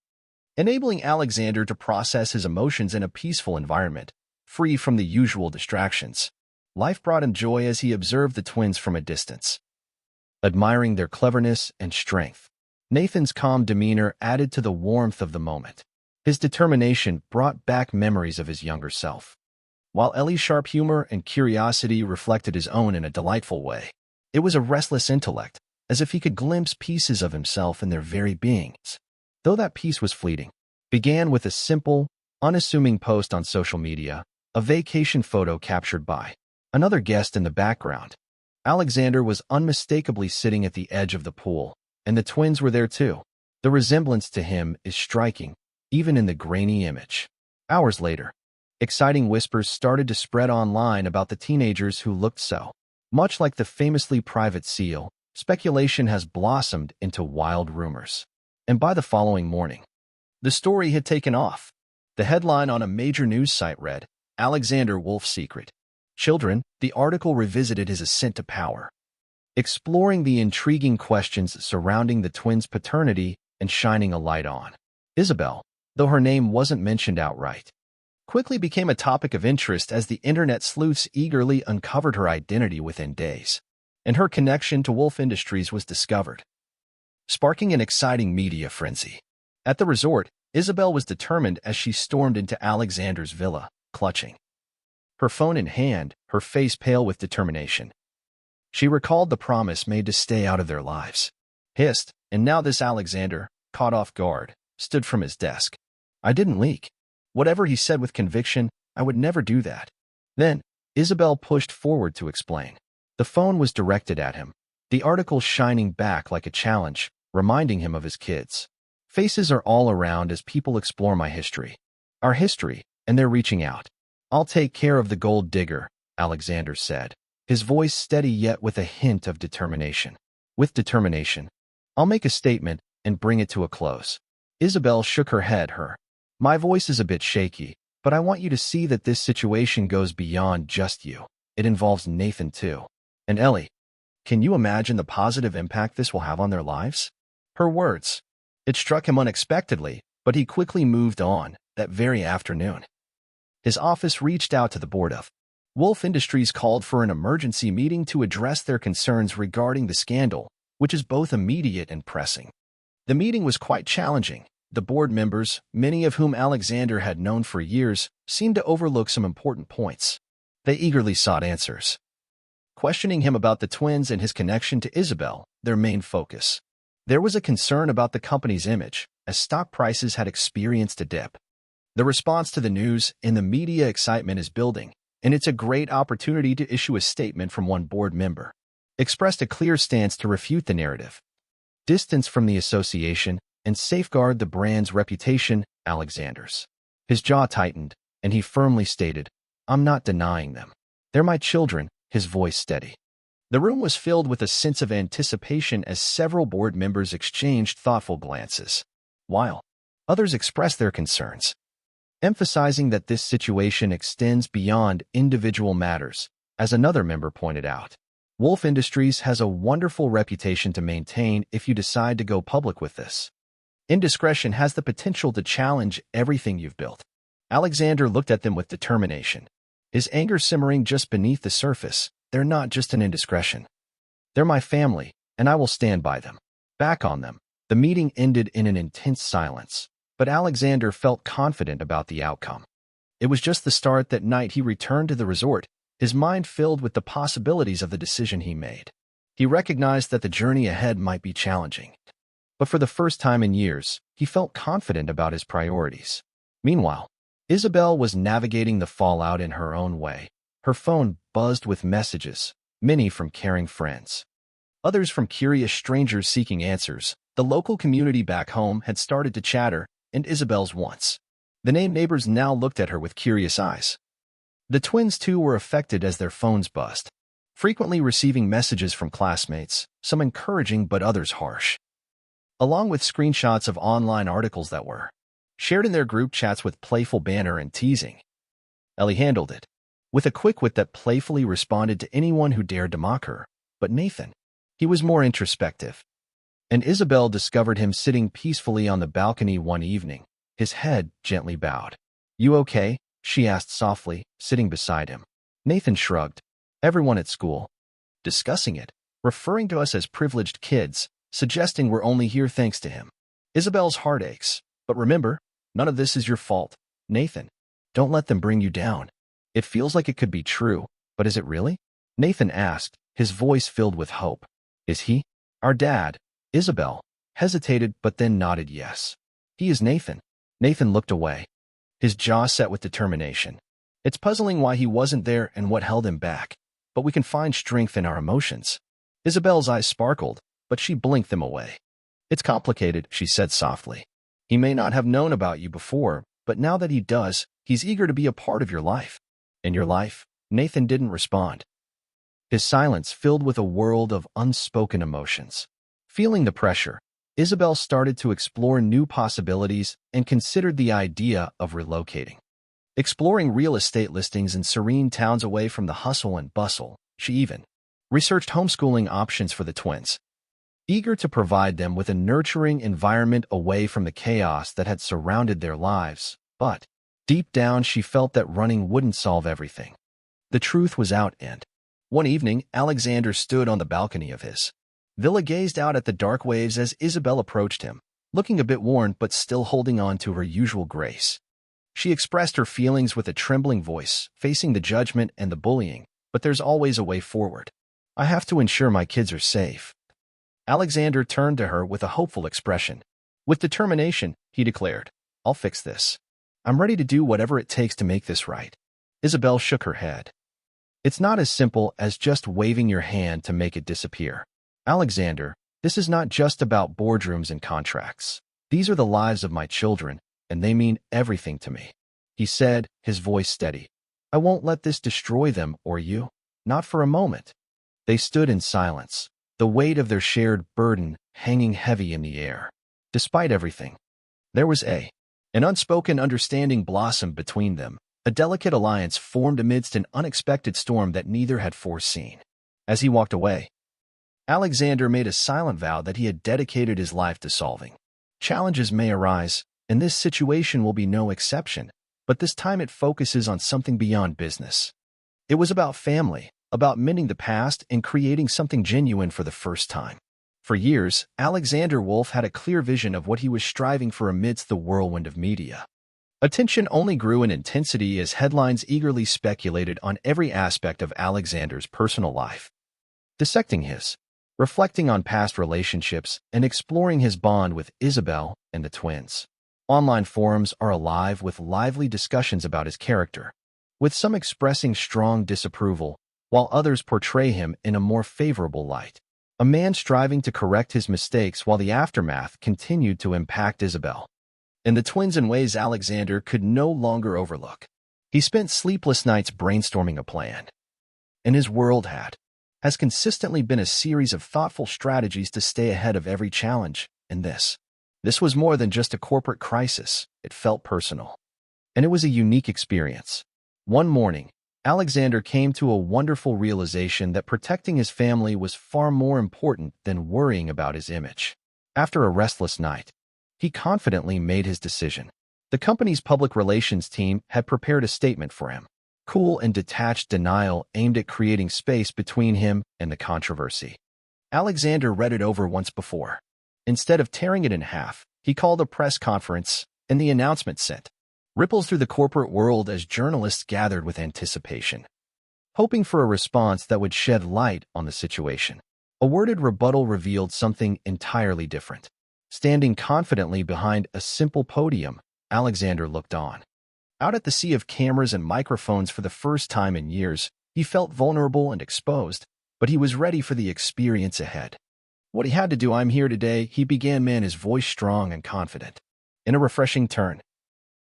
enabling Alexander to process his emotions in a peaceful environment, free from the usual distractions. Life brought him joy as he observed the twins from a distance, admiring their cleverness and strength. Nathan's calm demeanor added to the warmth of the moment. His determination brought back memories of his younger self, while Ellie's sharp humor and curiosity reflected his own in a delightful way. It was a restless intellect, as if he could glimpse pieces of himself in their very beings. Though that piece was fleeting, began with a simple, unassuming post on social media, a vacation photo captured by another guest in the background. Alexander was unmistakably sitting at the edge of the pool, and the twins were there too. The resemblance to him is striking, even in the grainy image. Hours later, exciting whispers started to spread online about the teenagers who looked so much like the famously private seal. Speculation has blossomed into wild rumors. And by the following morning, the story had taken off. The headline on a major news site read, "Alexander Wolfe's Secret Children." The article revisited his ascent to power, exploring the intriguing questions surrounding the twins' paternity and shining a light on Isabel, though her name wasn't mentioned outright. Quickly became a topic of interest as the internet sleuths eagerly uncovered her identity within days, and her connection to Wolfe Industries was discovered, sparking an exciting media frenzy. At the resort, Isabel was determined as she stormed into Alexander's villa, clutching her phone in hand, her face pale with determination. She recalled the promise made to stay out of their lives. Hissed, and now this Alexander, caught off guard, stood from his desk. "I didn't leak. Whatever he said with conviction, I would never do that." Then, Isabel pushed forward to explain. The phone was directed at him, the article shining back like a challenge, reminding him of his kids. "Faces are all around as people explore my history. Our history, and they're reaching out. I'll take care of the gold digger," Alexander said, his voice steady yet with a hint of determination. "With determination, I'll make a statement and bring it to a close." Isabel shook her head. "My voice is a bit shaky, but I want you to see that this situation goes beyond just you. It involves Nathan too. And Ellie." Can you imagine the positive impact this will have on their lives? Her words. It struck him unexpectedly, but he quickly moved on that very afternoon. His office reached out to the board of Wolfe Industries called for an emergency meeting to address their concerns regarding the scandal, which is both immediate and pressing. The meeting was quite challenging. The board members, many of whom Alexander had known for years, seemed to overlook some important points. They eagerly sought answers, questioning him about the twins and his connection to Isabel, their main focus. There was a concern about the company's image, as stock prices had experienced a dip. The response to the news and the media excitement is building, and it's a great opportunity to issue a statement from one board member. Expressed a clear stance to refute the narrative, distance from the association, and safeguard the brand's reputation. Alexander's. His jaw tightened, and he firmly stated, "I'm not denying them. They're my children," his voice steady. The room was filled with a sense of anticipation as several board members exchanged thoughtful glances, while others expressed their concerns, emphasizing that this situation extends beyond individual matters. As another member pointed out, Wolfe Industries has a wonderful reputation to maintain if you decide to go public with this. Indiscretion has the potential to challenge everything you've built. Alexander looked at them with determination, his anger simmering just beneath the surface. They're not just an indiscretion. They're my family, and I will stand by them. Back on them. The meeting ended in an intense silence, but Alexander felt confident about the outcome. It was just the start. That night he returned to the resort, his mind filled with the possibilities of the decision he made. He recognized that the journey ahead might be challenging, but for the first time in years, he felt confident about his priorities. Meanwhile, Isabel was navigating the fallout in her own way. Her phone buzzed with messages, many from caring friends, others from curious strangers seeking answers. The local community back home had started to chatter, and Isabel's once the named neighbors now looked at her with curious eyes. The twins, too, were affected as their phones buzzed, frequently receiving messages from classmates, some encouraging but others harsh, along with screenshots of online articles that were shared in their group chats with playful banter and teasing. Ellie handled it with a quick wit that playfully responded to anyone who dared to mock her. But Nathan, he was more introspective. And Isabel discovered him sitting peacefully on the balcony one evening, his head gently bowed. "You okay?" she asked softly, sitting beside him. Nathan shrugged. "Everyone at school discussing it, referring to us as privileged kids, suggesting we're only here thanks to him. Isabel's heart aches. But remember, none of this is your fault, Nathan. Don't let them bring you down. It feels like it could be true, but is it really?" Nathan asked, his voice filled with hope. "Is he our dad?" Isabel hesitated but then nodded yes. "He is Nathan." Nathan looked away, his jaw set with determination. It's puzzling why he wasn't there and what held him back, but we can find strength in our emotions. Isabel's eyes sparkled, but she blinked them away. "It's complicated," she said softly. "He may not have known about you before, but now that he does, he's eager to be a part of your life." "In your life?" Nathan didn't respond, his silence filled with a world of unspoken emotions. Feeling the pressure, Isabel started to explore new possibilities and considered the idea of relocating. Exploring real estate listings in serene towns away from the hustle and bustle, she even researched homeschooling options for the twins, eager to provide them with a nurturing environment away from the chaos that had surrounded their lives. But deep down, she felt that running wouldn't solve everything. The truth was out, and one evening, Alexander stood on the balcony of his villa, gazed out at the dark waves as Isabel approached him, looking a bit worn but still holding on to her usual grace. She expressed her feelings with a trembling voice, facing the judgment and the bullying, "But there's always a way forward. I have to ensure my kids are safe." Alexander turned to her with a hopeful expression. With determination, he declared, "I'll fix this. I'm ready to do whatever it takes to make this right." Isabel shook her head. "It's not as simple as just waving your hand to make it disappear. Alexander, this is not just about boardrooms and contracts. These are the lives of my children, and they mean everything to me," he said, his voice steady. "I won't let this destroy them or you. Not for a moment." They stood in silence, the weight of their shared burden hanging heavy in the air. Despite everything, there was an unspoken understanding blossomed between them, a delicate alliance formed amidst an unexpected storm that neither had foreseen. As he walked away, Alexander made a silent vow that he had dedicated his life to solving. Challenges may arise, and this situation will be no exception, but this time it focuses on something beyond business. It was about family, about mending the past and creating something genuine for the first time. For years, Alexander Wolfe had a clear vision of what he was striving for amidst the whirlwind of media. Attention only grew in intensity as headlines eagerly speculated on every aspect of Alexander's personal life. Dissecting his, reflecting on past relationships, and exploring his bond with Isabel and the twins. Online forums are alive with lively discussions about his character, with some expressing strong disapproval, while others portray him in a more favorable light. A man striving to correct his mistakes while the aftermath continued to impact Isabel and the twins in ways Alexander could no longer overlook. He spent sleepless nights brainstorming a plan, and his world has consistently been a series of thoughtful strategies to stay ahead of every challenge, and this was more than just a corporate crisis. It felt personal, and it was a unique experience. One morning, Alexander came to a wonderful realization that protecting his family was far more important than worrying about his image. After a restless night, he confidently made his decision. The company's public relations team had prepared a statement for him. Cool and detached denial aimed at creating space between him and the controversy. Alexander read it over once before. Instead of tearing it in half, he called a press conference, and the announcement sent ripples through the corporate world as journalists gathered with anticipation, hoping for a response that would shed light on the situation. A worded rebuttal revealed something entirely different. Standing confidently behind a simple podium, Alexander looked on. Out at the sea of cameras and microphones for the first time in years, he felt vulnerable and exposed, but he was ready for the experience ahead. What he had to do, I'm here today, he began, his voice strong and confident. In a refreshing turn,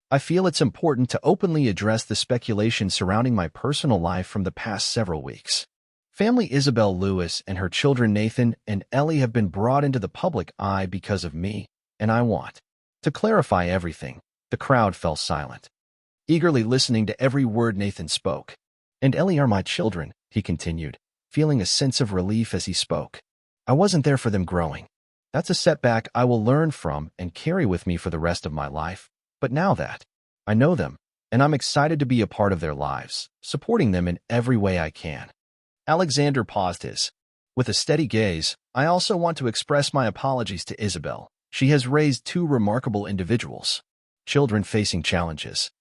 I feel it's important to openly address the speculation surrounding my personal life from the past several weeks. Family Isabel Lewis and her children Nathan and Ellie have been brought into the public eye because of me, and I want to clarify everything. The crowd fell silent, eagerly listening to every word Nathan spoke. And Ellie are my children, he continued, feeling a sense of relief as he spoke. I wasn't there for them growing. That's a setback I will learn from and carry with me for the rest of my life. But now that I know them, and I'm excited to be a part of their lives, supporting them in every way I can. Alexander paused with a steady gaze. I also want to express my apologies to Isabel. She has raised two remarkable individuals, children facing challenges,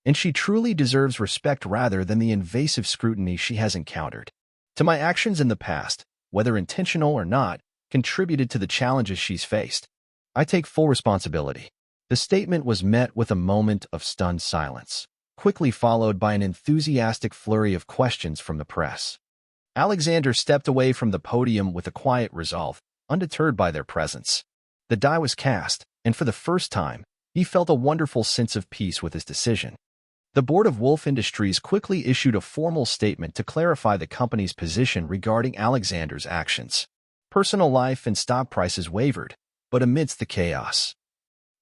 and she truly deserves respect rather than the invasive scrutiny she has encountered. To my actions in the past, whether intentional or not, contributed to the challenges she's faced. I take full responsibility. The statement was met with a moment of stunned silence, quickly followed by an enthusiastic flurry of questions from the press. Alexander stepped away from the podium with a quiet resolve, undeterred by their presence. The die was cast, and for the first time, he felt a wonderful sense of peace with his decision. The board of Wolfe Industries quickly issued a formal statement to clarify the company's position regarding Alexander's actions. Personal life and stock prices wavered, but amidst the chaos,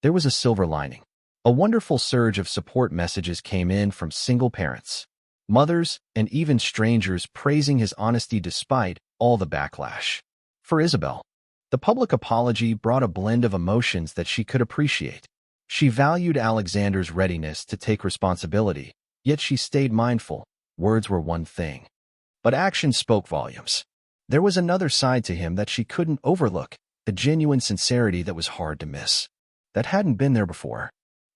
there was a silver lining. A wonderful surge of support messages came in from single parents, mothers, and even strangers praising his honesty despite all the backlash. For Isabel, the public apology brought a blend of emotions that she could appreciate. She valued Alexander's readiness to take responsibility, yet she stayed mindful. Words were one thing, but actions spoke volumes. There was another side to him that she couldn't overlook, the genuine sincerity that was hard to miss, that hadn't been there before.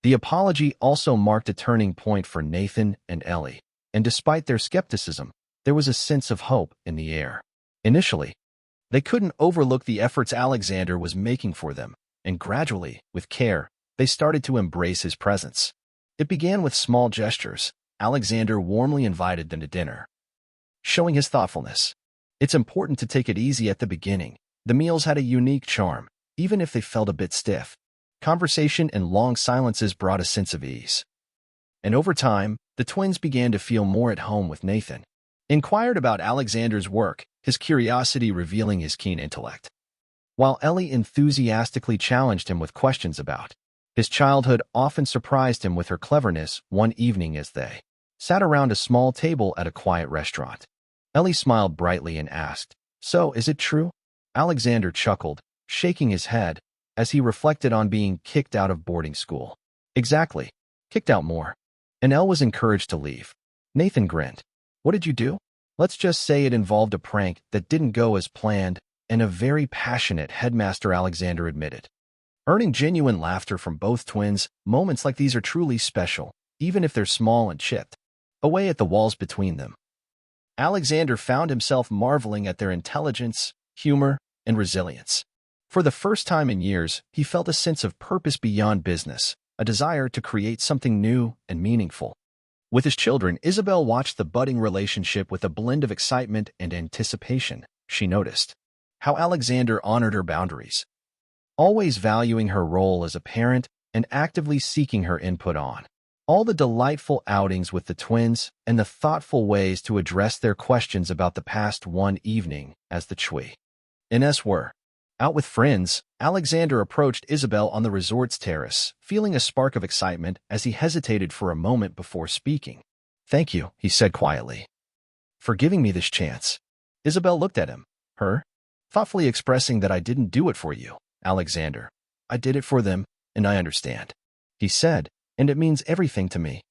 The apology also marked a turning point for Nathan and Ellie, and despite their skepticism, there was a sense of hope in the air. Initially, they couldn't overlook the efforts Alexander was making for them, and gradually, with care, they started to embrace his presence. It began with small gestures. Alexander warmly invited them to dinner, showing his thoughtfulness. It's important to take it easy at the beginning. The meals had a unique charm, even if they felt a bit stiff. Conversation and long silences brought a sense of ease. And over time, the twins began to feel more at home with Nathan. Inquired about Alexander's work, his curiosity revealing his keen intellect, while Ellie enthusiastically challenged him with questions about his childhood. Often surprised him with her cleverness. One evening as they sat around a small table at a quiet restaurant, Ellie smiled brightly and asked, So, is it true? Alexander chuckled, shaking his head, as he reflected on being kicked out of boarding school. Exactly. Kicked out more. And Elle was encouraged to leave. Nathan grinned. What did you do? Let's just say it involved a prank that didn't go as planned, and a very passionate headmaster, Alexander admitted. Earning genuine laughter from both twins, moments like these are truly special, even if they're small and chipped away at the walls between them. Alexander found himself marveling at their intelligence, humor, and resilience. For the first time in years, he felt a sense of purpose beyond business, a desire to create something new and meaningful. With his children, Isabel watched the budding relationship with a blend of excitement and anticipation. She noticed how Alexander honored her boundaries, always valuing her role as a parent and actively seeking her input on all the delightful outings with the twins and the thoughtful ways to address their questions about the past. One evening, as the Chui and S were out with friends, Alexander approached Isabel on the resort's terrace, feeling a spark of excitement as he hesitated for a moment before speaking. Thank you, he said quietly, for giving me this chance. Isabel looked at him, thoughtfully expressing that I didn't do it for you, Alexander. I did it for them, and I understand, he said, and it means everything to me.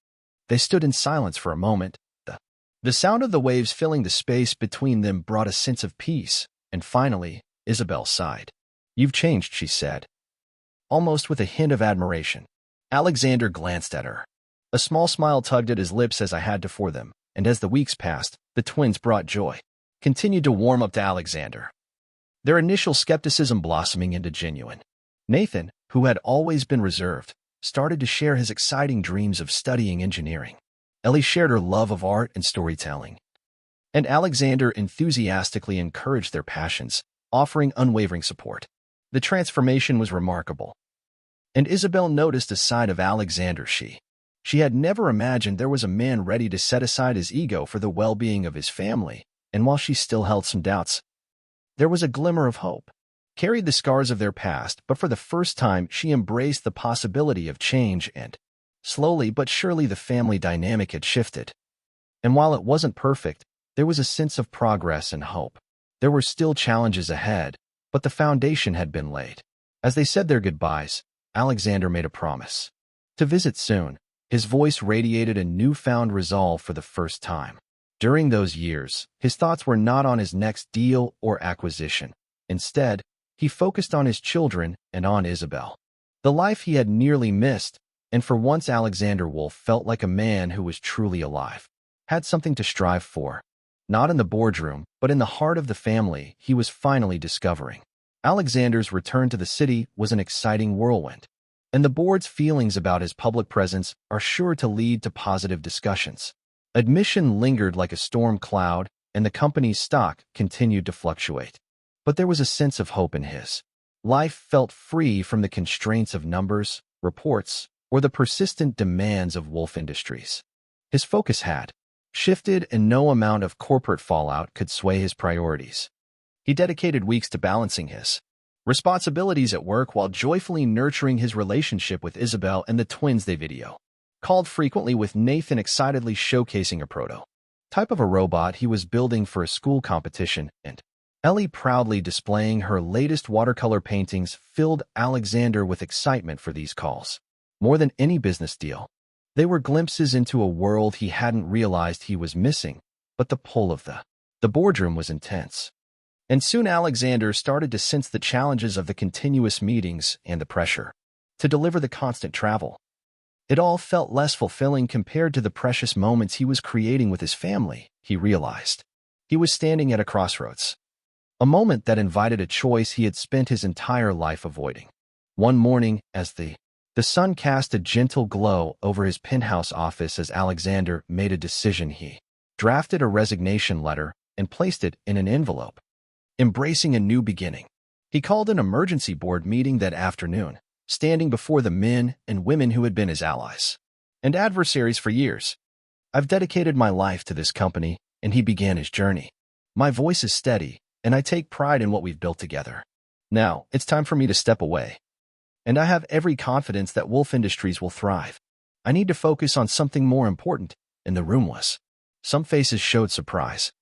They stood in silence for a moment. The sound of the waves filling the space between them brought a sense of peace, and finally, Isabel sighed. You've changed, she said, almost with a hint of admiration. Alexander glanced at her. A small smile tugged at his lips as I had to for them, and as the weeks passed, the twins brought joy, continued to warm up to Alexander, their initial skepticism blossoming into genuine. Nathan, who had always been reserved, started to share his exciting dreams of studying engineering. Ellie shared her love of art and storytelling, and Alexander enthusiastically encouraged their passions, offering unwavering support. The transformation was remarkable, and Isabel noticed a side of Alexander she had never imagined. There was a man ready to set aside his ego for the well-being of his family, and while she still held some doubts, there was a glimmer of hope. Carried the scars of their past, but for the first time she embraced the possibility of change, and slowly but surely the family dynamic had shifted. And while it wasn't perfect, there was a sense of progress and hope. There were still challenges ahead, but the foundation had been laid. As they said their goodbyes, Alexander made a promise to visit soon. His voice radiated a newfound resolve for the first time. During those years, his thoughts were not on his next deal or acquisition. Instead, he focused on his children and on Isabel, the life he had nearly missed, and for once Alexander Wolfe felt like a man who was truly alive, had something to strive for. Not in the boardroom, but in the heart of the family he was finally discovering. Alexander's return to the city was an exciting whirlwind, and the board's feelings about his public presence are sure to lead to positive discussions. Admission lingered like a storm cloud, and the company's stock continued to fluctuate. But there was a sense of hope in his life, felt free from the constraints of numbers, reports, or the persistent demands of Wolfe Industries. His focus had shifted, and no amount of corporate fallout could sway his priorities. He dedicated weeks to balancing his responsibilities at work while joyfully nurturing his relationship with Isabel and the twins. They called frequently, with Nathan excitedly showcasing a prototype of a robot he was building for a school competition, and Ellie proudly displaying her latest watercolor paintings. Filled Alexander with excitement for these calls. More than any business deal, they were glimpses into a world he hadn't realized he was missing, but the pull of the boardroom was intense. And soon Alexander started to sense the challenges of the continuous meetings and the pressure to deliver the constant travel. It all felt less fulfilling compared to the precious moments he was creating with his family. He realized he was standing at a crossroads, a moment that invited a choice he had spent his entire life avoiding. One morning, as the sun cast a gentle glow over his penthouse office, as Alexander made a decision, he drafted a resignation letter and placed it in an envelope, embracing a new beginning. He called an emergency board meeting that afternoon, standing before the men and women who had been his allies and adversaries for years. I've dedicated my life to this company, and he began his journey. My voice is steady, and I take pride in what we've built together. Now, it's time for me to step away. And I have every confidence that Wolfe Industries will thrive. I need to focus on something more important. In the room was. Some faces showed surprise.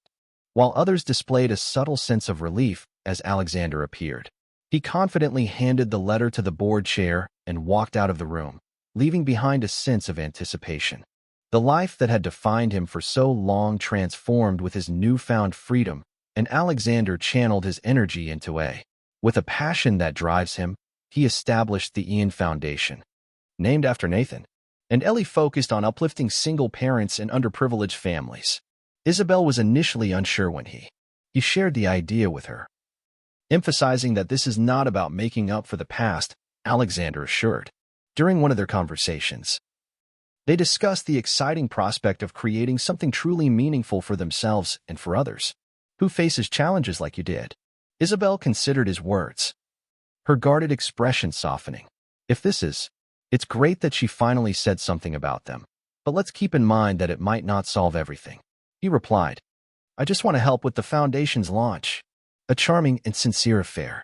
while others displayed a subtle sense of relief as Alexander appeared. He confidently handed the letter to the board chair and walked out of the room, leaving behind a sense of anticipation. The life that had defined him for so long transformed with his newfound freedom, and Alexander channeled his energy into A. With a passion that drives him, he established the Ian Foundation, named after Nathan, and Ellie focused on uplifting single parents and underprivileged families. Isabel was initially unsure when he shared the idea with her. Emphasizing that this is not about making up for the past, Alexander assured. During one of their conversations, they discussed the exciting prospect of creating something truly meaningful for themselves and for others. Who faces challenges like you did? Isabel considered his words, her guarded expression softening. It's great that she finally said something about them, but let's keep in mind that it might not solve everything. He replied, I just want to help with the foundation's launch. A charming and sincere affair.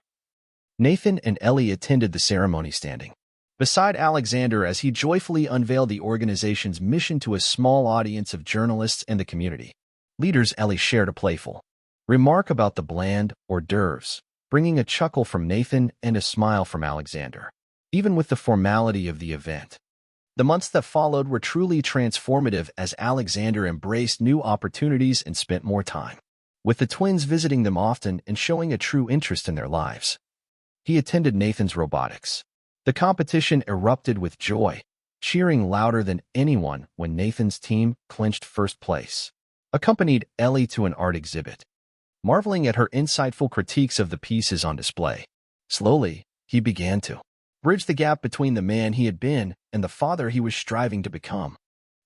Nathan and Ellie attended the ceremony standing beside Alexander as he joyfully unveiled the organization's mission to a small audience of journalists and the community leaders. Ellie shared a playful remark about the bland hors d'oeuvres, bringing a chuckle from Nathan and a smile from Alexander. Even with the formality of the event, the months that followed were truly transformative as Alexander embraced new opportunities and spent more time with the twins, visiting them often and showing a true interest in their lives. He attended Nathan's robotics. The competition erupted with joy, cheering louder than anyone when Nathan's team clinched first place. Accompanied Ellie to an art exhibit, marveling at her insightful critiques of the pieces on display. Slowly, he began to bridge the gap between the man he had been and the father he was striving to become.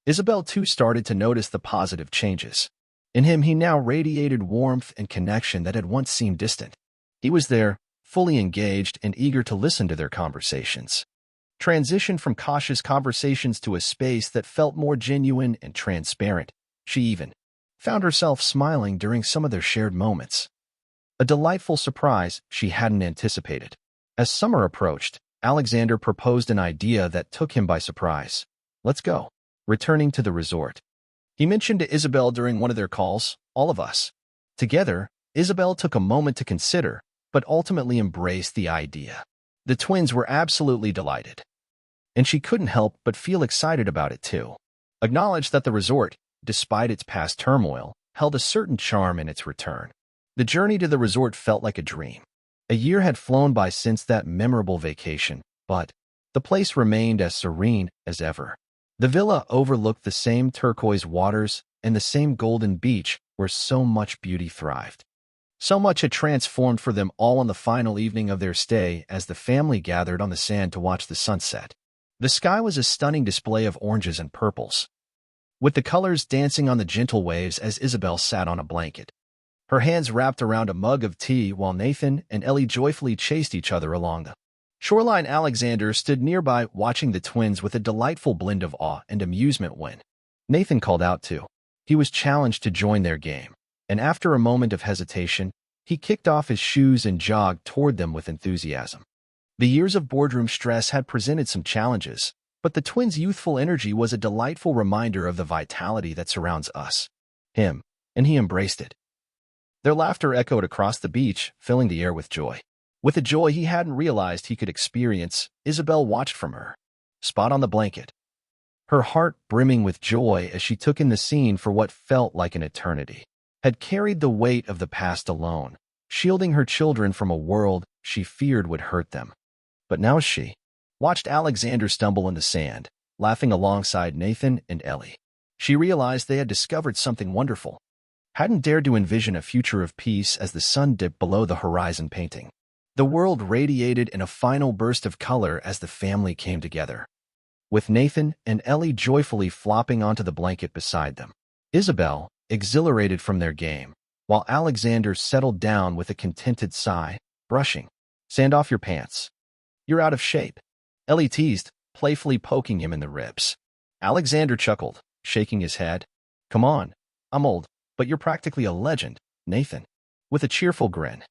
Isabel, too, started to notice the positive changes. In him, he now radiated warmth and connection that had once seemed distant. He was there, fully engaged and eager to listen to their conversations. Transitioned from cautious conversations to a space that felt more genuine and transparent. She even found herself smiling during some of their shared moments. A delightful surprise she hadn't anticipated. As summer approached, Alexander proposed an idea that took him by surprise. Let's go. Returning to the resort, he mentioned to Isabel during one of their calls, all of us. Together, Isabel took a moment to consider, but ultimately embraced the idea. The twins were absolutely delighted, and she couldn't help but feel excited about it too. Acknowledged that the resort, despite its past turmoil, held a certain charm in its return. The journey to the resort felt like a dream. A year had flown by since that memorable vacation, but the place remained as serene as ever. The villa overlooked the same turquoise waters and the same golden beach where so much beauty thrived. So much had transformed for them all on the final evening of their stay as the family gathered on the sand to watch the sunset. The sky was a stunning display of oranges and purples, with the colors dancing on the gentle waves as Isabel sat on a blanket, her hands wrapped around a mug of tea while Nathan and Ellie joyfully chased each other along the shoreline. Alexander stood nearby watching the twins with a delightful blend of awe and amusement when Nathan called out to. He was challenged to join their game, and after a moment of hesitation, he kicked off his shoes and jogged toward them with enthusiasm. The years of boardroom stress had presented some challenges, but the twins' youthful energy was a delightful reminder of the vitality that surrounds him, and he embraced it. Their laughter echoed across the beach, filling the air with joy. With a joy he hadn't realized he could experience, Isabel watched from her spot on the blanket, her heart brimming with joy as she took in the scene for what felt like an eternity. Had carried the weight of the past alone, shielding her children from a world she feared would hurt them. But now she watched Alexander stumble in the sand, laughing alongside Nathan and Ellie. She realized they had discovered something wonderful. Hadn't dared to envision a future of peace as the sun dipped below the horizon, painting the world radiated in a final burst of color as the family came together, with Nathan and Ellie joyfully flopping onto the blanket beside them. Isabel, exhilarated from their game, while Alexander settled down with a contented sigh, brushing sand off your pants. You're out of shape, Ellie teased, playfully poking him in the ribs. Alexander chuckled, shaking his head. Come on, I'm old, but you're practically a legend, Nathan, with a cheerful grin.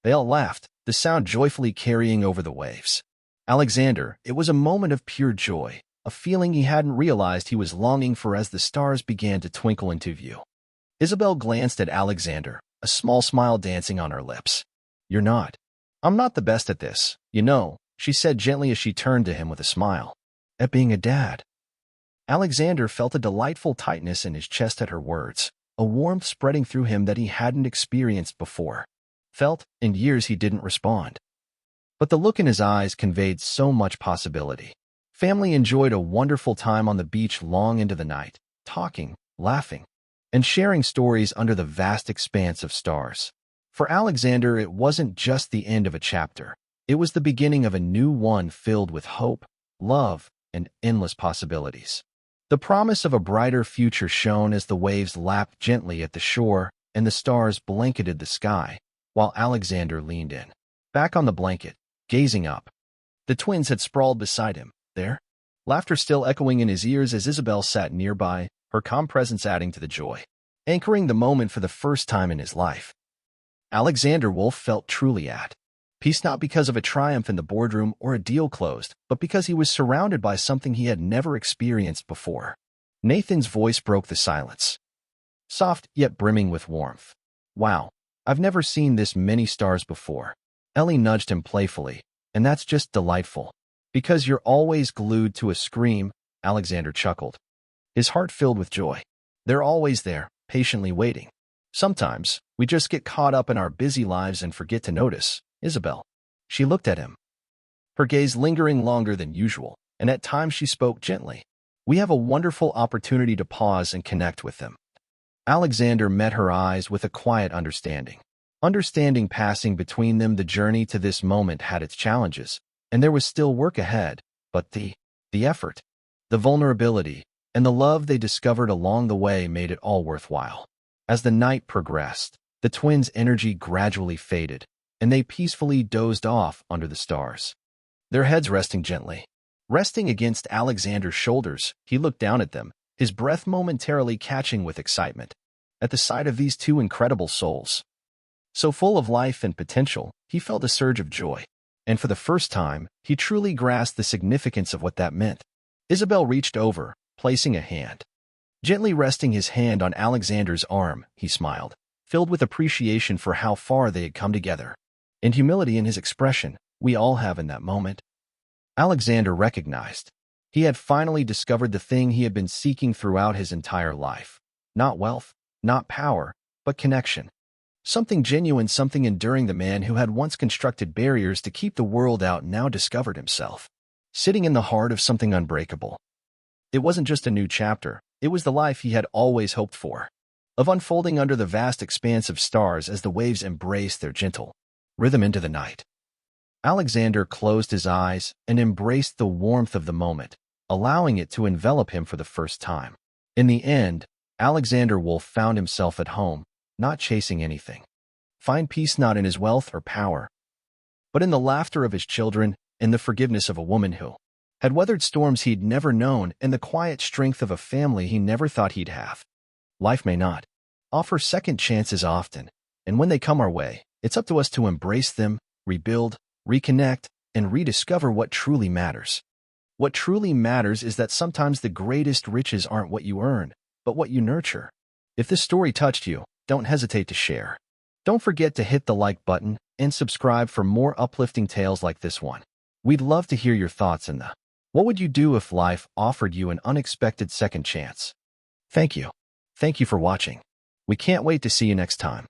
They all laughed, the sound joyfully carrying over the waves. Alexander, it was a moment of pure joy, a feeling he hadn't realized he was longing for as the stars began to twinkle into view. Isabel glanced at Alexander, a small smile dancing on her lips. You're not. I'm not the best at this, you know, she said gently as she turned to him with a smile. At being a dad. Alexander felt a delightful tightness in his chest at her words, a warmth spreading through him that he hadn't experienced before. Felt, in years he didn't respond. But the look in his eyes conveyed so much possibility. Family enjoyed a wonderful time on the beach long into the night, talking, laughing, and sharing stories under the vast expanse of stars. For Alexander, it wasn't just the end of a chapter. It was the beginning of a new one filled with hope, love, and endless possibilities. The promise of a brighter future shone as the waves lapped gently at the shore and the stars blanketed the sky, while Alexander leaned in, back on the blanket, gazing up. The twins had sprawled beside him, there, laughter still echoing in his ears as Isabel sat nearby, her calm presence adding to the joy, anchoring the moment for the first time in his life. Alexander Wolfe felt truly at peace, not because of a triumph in the boardroom or a deal closed, but because he was surrounded by something he had never experienced before. Nathan's voice broke the silence, soft yet brimming with warmth. Wow, I've never seen this many stars before. Ellie nudged him playfully, and that's just delightful. Because you're always glued to a screen, Alexander chuckled, his heart filled with joy. They're always there, patiently waiting. Sometimes, we just get caught up in our busy lives and forget to notice. Isabel. She looked at him, her gaze lingering longer than usual, and at times she spoke gently. We have a wonderful opportunity to pause and connect with them. Alexander met her eyes with a quiet understanding. Understanding passing between them. The journey to this moment had its challenges, and there was still work ahead, but the effort, the vulnerability, and the love they discovered along the way made it all worthwhile. As the night progressed, the twins' energy gradually faded, and they peacefully dozed off under the stars, their heads resting gently. Resting against Alexander's shoulders, he looked down at them, his breath momentarily catching with excitement. At the sight of these two incredible souls, so full of life and potential, he felt a surge of joy. And for the first time, he truly grasped the significance of what that meant. Isabel reached over, placing a hand. Gently resting his hand on Alexander's arm, he smiled, filled with appreciation for how far they had come together, and humility in his expression. We all have in that moment. Alexander recognized. He had finally discovered the thing he had been seeking throughout his entire life. Not wealth, not power, but connection. Something genuine, something enduring. The man who had once constructed barriers to keep the world out now discovered himself, sitting in the heart of something unbreakable. It wasn't just a new chapter, it was the life he had always hoped for, of unfolding under the vast expanse of stars as the waves embraced their gentle rhythm into the night. Alexander closed his eyes and embraced the warmth of the moment, allowing it to envelop him for the first time. In the end, Alexander Wolfe found himself at home, not chasing anything. Find peace not in his wealth or power, but in the laughter of his children, in the forgiveness of a woman who had weathered storms he'd never known, and the quiet strength of a family he never thought he'd have. Life may not offer second chances often, and when they come our way, it's up to us to embrace them, rebuild, reconnect, and rediscover what truly matters. What truly matters is that sometimes the greatest riches aren't what you earn, but what you nurture. If this story touched you, don't hesitate to share. Don't forget to hit the like button and subscribe for more uplifting tales like this one. We'd love to hear your thoughts in the what would you do if life offered you an unexpected second chance? Thank you. Thank you for watching. We can't wait to see you next time.